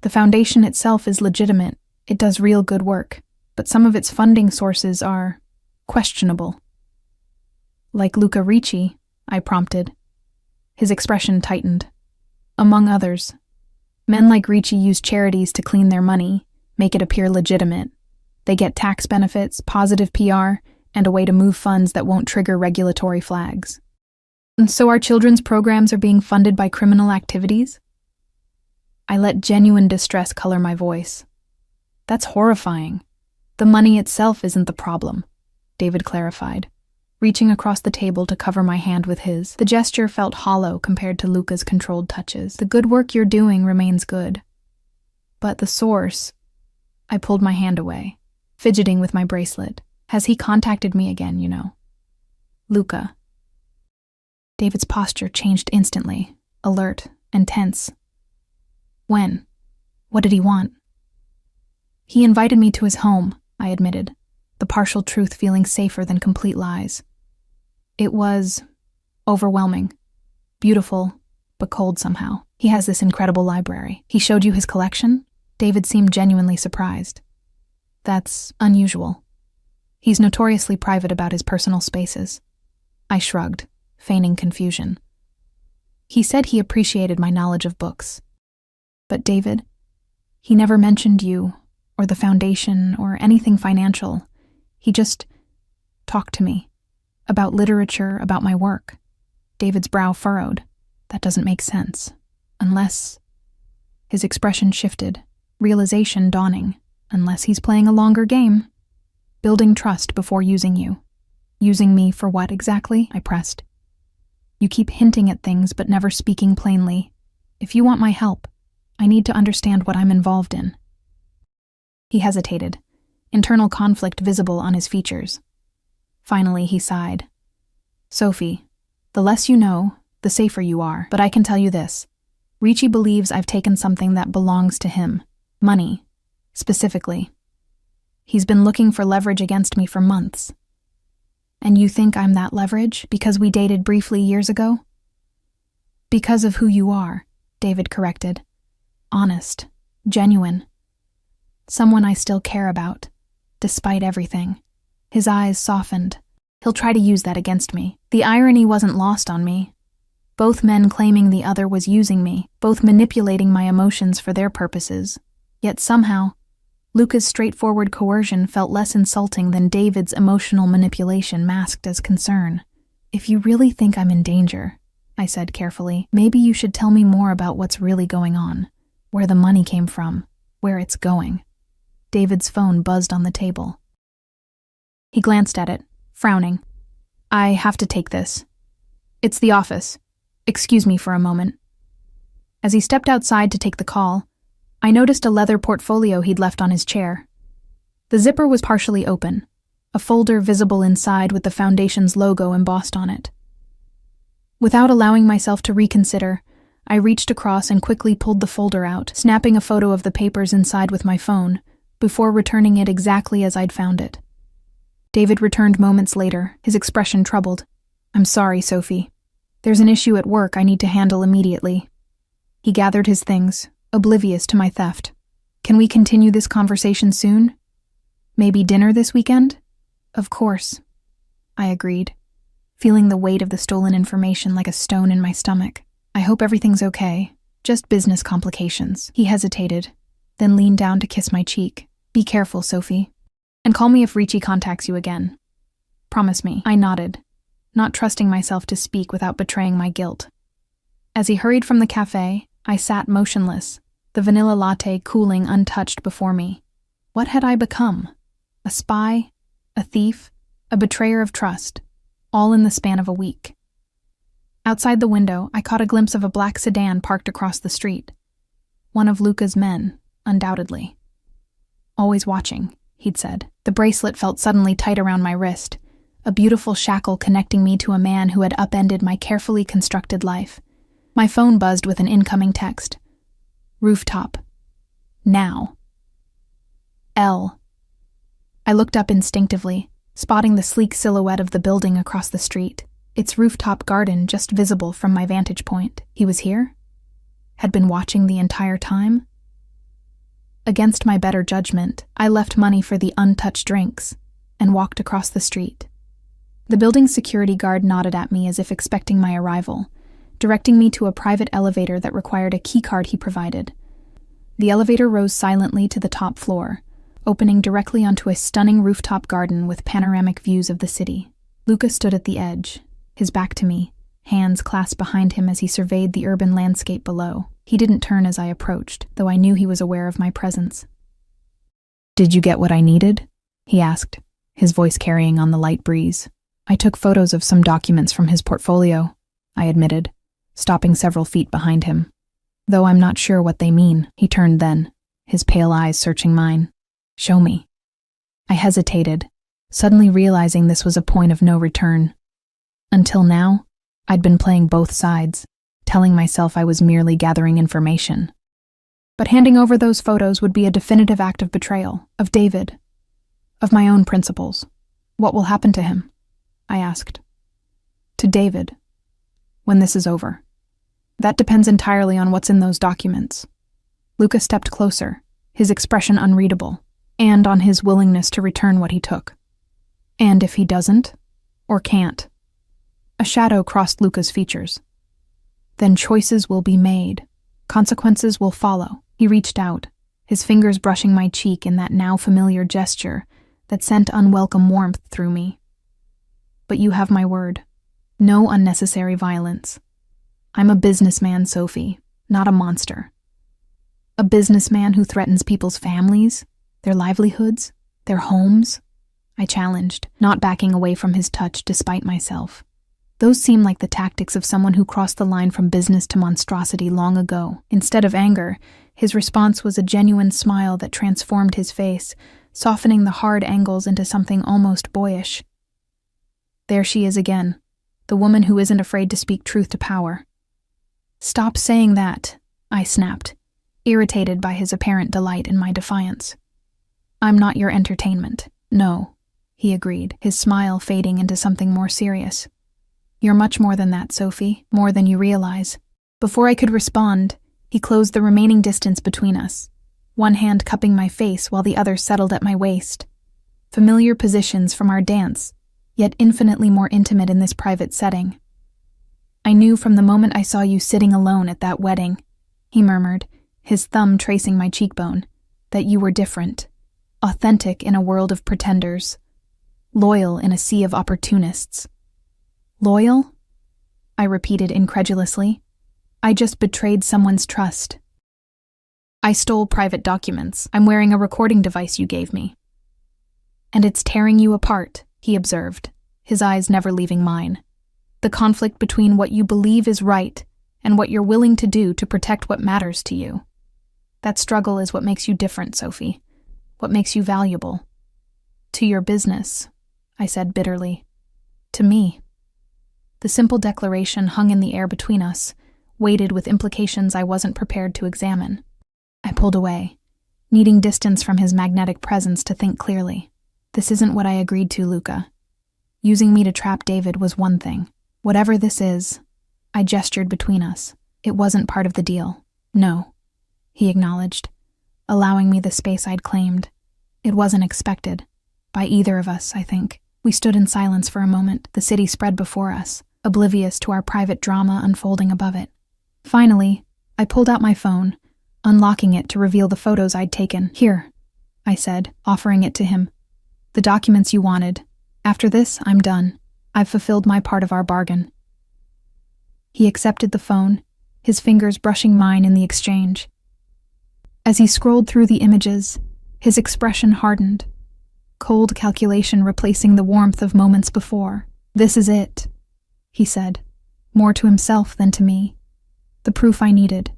The foundation itself is legitimate. It does real good work, but some of its funding sources are questionable. Like Luca Ricci, I prompted. His expression tightened. Among others. Men like Ricci use charities to clean their money, make it appear legitimate. They get tax benefits, positive PR, and a way to move funds that won't trigger regulatory flags. And so our children's programs are being funded by criminal activities? I let genuine distress color my voice. That's horrifying. The money itself isn't the problem, David clarified, reaching across the table to cover my hand with his. The gesture felt hollow compared to Luca's controlled touches. The good work you're doing remains good. But the source... I pulled my hand away, fidgeting with my bracelet. Has he contacted me again, you know? Luca. David's posture changed instantly, alert and tense. When? What did he want? He invited me to his home, I admitted, the partial truth feeling safer than complete lies. It was overwhelming, beautiful, but cold somehow. He has this incredible library. He showed you his collection? David seemed genuinely surprised. That's unusual. He's notoriously private about his personal spaces. I shrugged, feigning confusion. He said he appreciated my knowledge of books. But David, he never mentioned you, or the foundation, or anything financial. He just talked to me. About literature, about my work. David's brow furrowed. That doesn't make sense. Unless... His expression shifted, realization dawning. Unless he's playing a longer game. Building trust before using you. Using me for what exactly? I pressed. You keep hinting at things but never speaking plainly. If you want my help, I need to understand what I'm involved in. He hesitated, internal conflict visible on his features. Finally, he sighed. Sophie, the less you know, the safer you are. But I can tell you this. Ricci believes I've taken something that belongs to him. Money, specifically. He's been looking for leverage against me for months. And you think I'm that leverage because we dated briefly years ago? Because of who you are, David corrected. Honest, genuine. Someone I still care about, despite everything. His eyes softened. He'll try to use that against me. The irony wasn't lost on me. Both men claiming the other was using me, both manipulating my emotions for their purposes. Yet somehow, Luca's straightforward coercion felt less insulting than David's emotional manipulation masked as concern. If you really think I'm in danger, I said carefully, maybe you should tell me more about what's really going on, where the money came from, where it's going. David's phone buzzed on the table. He glanced at it, frowning. I have to take this. It's the office. Excuse me for a moment. As he stepped outside to take the call, I noticed a leather portfolio he'd left on his chair. The zipper was partially open, a folder visible inside with the foundation's logo embossed on it. Without allowing myself to reconsider, I reached across and quickly pulled the folder out, snapping a photo of the papers inside with my phone, before returning it exactly as I'd found it. David returned moments later, his expression troubled. I'm sorry, Sophie. There's an issue at work I need to handle immediately. He gathered his things, oblivious to my theft. Can we continue this conversation soon? Maybe dinner this weekend? Of course, I agreed, feeling the weight of the stolen information like a stone in my stomach. I hope everything's okay. Just business complications. He hesitated, then leaned down to kiss my cheek. Be careful, Sophie. And call me if Ricci contacts you again. Promise me. I nodded, not trusting myself to speak without betraying my guilt. As he hurried from the cafe, I sat motionless, the vanilla latte cooling untouched before me. What had I become? A spy? A thief? A betrayer of trust? All in the span of a week. Outside the window, I caught a glimpse of a black sedan parked across the street. One of Luca's men, undoubtedly. Always watching, he'd said. The bracelet felt suddenly tight around my wrist, a beautiful shackle connecting me to a man who had upended my carefully constructed life. My phone buzzed with an incoming text. Rooftop. Now. L. I looked up instinctively, spotting the sleek silhouette of the building across the street, its rooftop garden just visible from my vantage point. He was here? Had been watching the entire time? Against my better judgment, I left money for the untouched drinks and walked across the street. The building's security guard nodded at me as if expecting my arrival, directing me to a private elevator that required a keycard he provided. The elevator rose silently to the top floor, opening directly onto a stunning rooftop garden with panoramic views of the city. Luca stood at the edge, his back to me, hands clasped behind him as he surveyed the urban landscape below. He didn't turn as I approached, though I knew he was aware of my presence. Did you get what I needed? He asked, his voice carrying on the light breeze. I took photos of some documents from his portfolio, I admitted, stopping several feet behind him. Though I'm not sure what they mean, he turned then, his pale eyes searching mine. Show me. I hesitated, suddenly realizing this was a point of no return. Until now, I'd been playing both sides, telling myself I was merely gathering information. But handing over those photos would be a definitive act of betrayal, of David, of my own principles. What will happen to him? I asked. To David, when this is over. That depends entirely on what's in those documents. Luca stepped closer, his expression unreadable, and on his willingness to return what he took. And if he doesn't, or can't? A shadow crossed Luca's features. Then choices will be made. Consequences will follow. He reached out, his fingers brushing my cheek in that now familiar gesture that sent unwelcome warmth through me. But you have my word. No unnecessary violence. I'm a businessman, Sophie, not a monster. A businessman who threatens people's families, their livelihoods, their homes? I challenged, not backing away from his touch despite myself. Those seem like the tactics of someone who crossed the line from business to monstrosity long ago. Instead of anger, his response was a genuine smile that transformed his face, softening the hard angles into something almost boyish. There she is again, the woman who isn't afraid to speak truth to power. Stop saying that, I snapped, irritated by his apparent delight in my defiance. I'm not your entertainment. No, he agreed, his smile fading into something more serious. You're much more than that, Sophie, more than you realize. Before I could respond, he closed the remaining distance between us, one hand cupping my face while the other settled at my waist. Familiar positions from our dance, yet infinitely more intimate in this private setting. I knew from the moment I saw you sitting alone at that wedding, he murmured, his thumb tracing my cheekbone, that you were different, authentic in a world of pretenders, loyal in a sea of opportunists. Loyal? I repeated incredulously. I just betrayed someone's trust. I stole private documents. I'm wearing a recording device you gave me. And it's tearing you apart, he observed, his eyes never leaving mine. The conflict between what you believe is right and what you're willing to do to protect what matters to you. That struggle is what makes you different, Sophie. What makes you valuable. To your business, I said bitterly. To me. The simple declaration hung in the air between us, weighted with implications I wasn't prepared to examine. I pulled away, needing distance from his magnetic presence to think clearly. This isn't what I agreed to, Luca. Using me to trap David was one thing. Whatever this is, I gestured between us. It wasn't part of the deal. No, he acknowledged, allowing me the space I'd claimed. It wasn't expected. By either of us, I think. We stood in silence for a moment, the city spread before us, oblivious to our private drama unfolding above it. Finally, I pulled out my phone, unlocking it to reveal the photos I'd taken. Here, I said, offering it to him. The documents you wanted. After this, I'm done. I've fulfilled my part of our bargain. He accepted the phone, his fingers brushing mine in the exchange. As he scrolled through the images, his expression hardened, cold calculation replacing the warmth of moments before. This is it, he said, more to himself than to me. The proof I needed.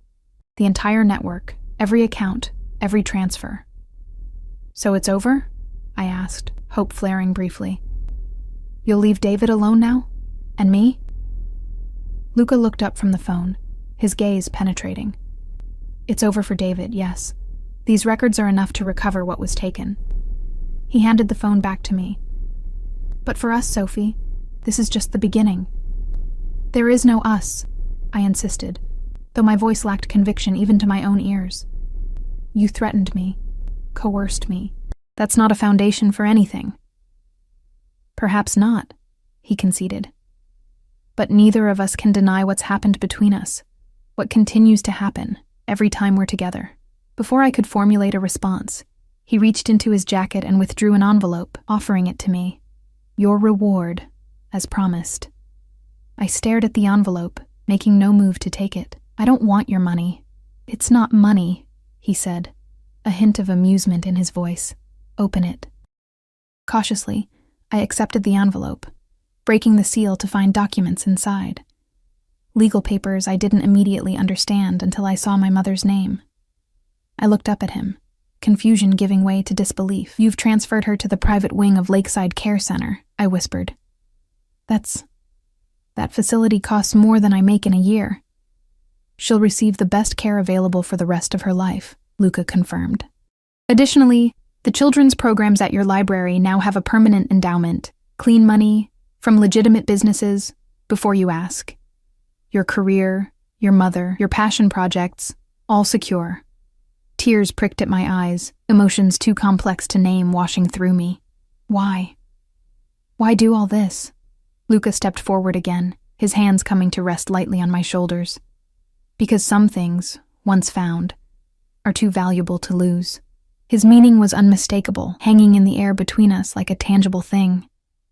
The entire network, every account, every transfer. So it's over? I asked, hope flaring briefly. You'll leave David alone now? And me? Luca looked up from the phone, his gaze penetrating. It's over for David, yes. These records are enough to recover what was taken. He handed the phone back to me. But for us, Sophie, this is just the beginning. There is no us, I insisted, though my voice lacked conviction even to my own ears. You threatened me, coerced me. That's not a foundation for anything. Perhaps not, he conceded. But neither of us can deny what's happened between us, what continues to happen every time we're together. Before I could formulate a response, he reached into his jacket and withdrew an envelope, offering it to me. Your reward, as promised. I stared at the envelope, making no move to take it. I don't want your money. It's not money, he said, a hint of amusement in his voice. Open it. Cautiously, I accepted the envelope, breaking the seal to find documents inside. Legal papers I didn't immediately understand until I saw my mother's name. I looked up at him, confusion giving way to disbelief. "You've transferred her to the private wing of Lakeside Care Center," I whispered. That facility costs more than I make in a year." "She'll receive the best care available for the rest of her life," Luca confirmed. "Additionally, the children's programs at your library now have a permanent endowment, clean money, from legitimate businesses, before you ask. Your career, your mother, your passion projects, all secure." Tears pricked at my eyes, emotions too complex to name washing through me. Why? Why do all this? Luca stepped forward again, his hands coming to rest lightly on my shoulders. "Because some things, once found, are too valuable to lose." His meaning was unmistakable, hanging in the air between us like a tangible thing.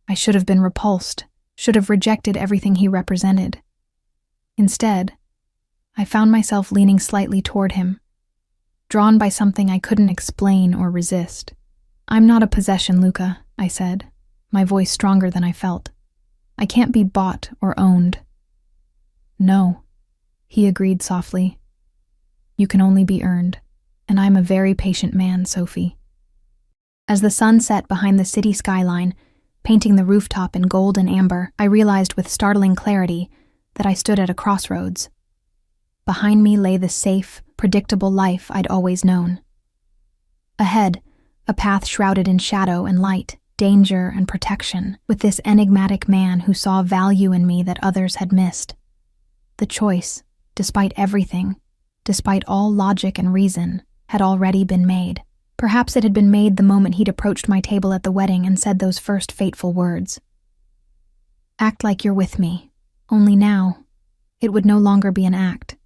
I should have been repulsed, should have rejected everything he represented. Instead, I found myself leaning slightly toward him, drawn by something I couldn't explain or resist. "I'm not a possession, Luca," I said, my voice stronger than I felt. "I can't be bought or owned." "No," he agreed softly. "You can only be earned, and I'm a very patient man, Sophie." As the sun set behind the city skyline, painting the rooftop in gold and amber, I realized with startling clarity that I stood at a crossroads. Behind me lay the safe, predictable life I'd always known. Ahead, a path shrouded in shadow and light, danger and protection, with this enigmatic man who saw value in me that others had missed. The choice, despite everything, despite all logic and reason, had already been made. Perhaps it had been made the moment he'd approached my table at the wedding and said those first fateful words. "Act like you're with me. Only now, it would no longer be an act.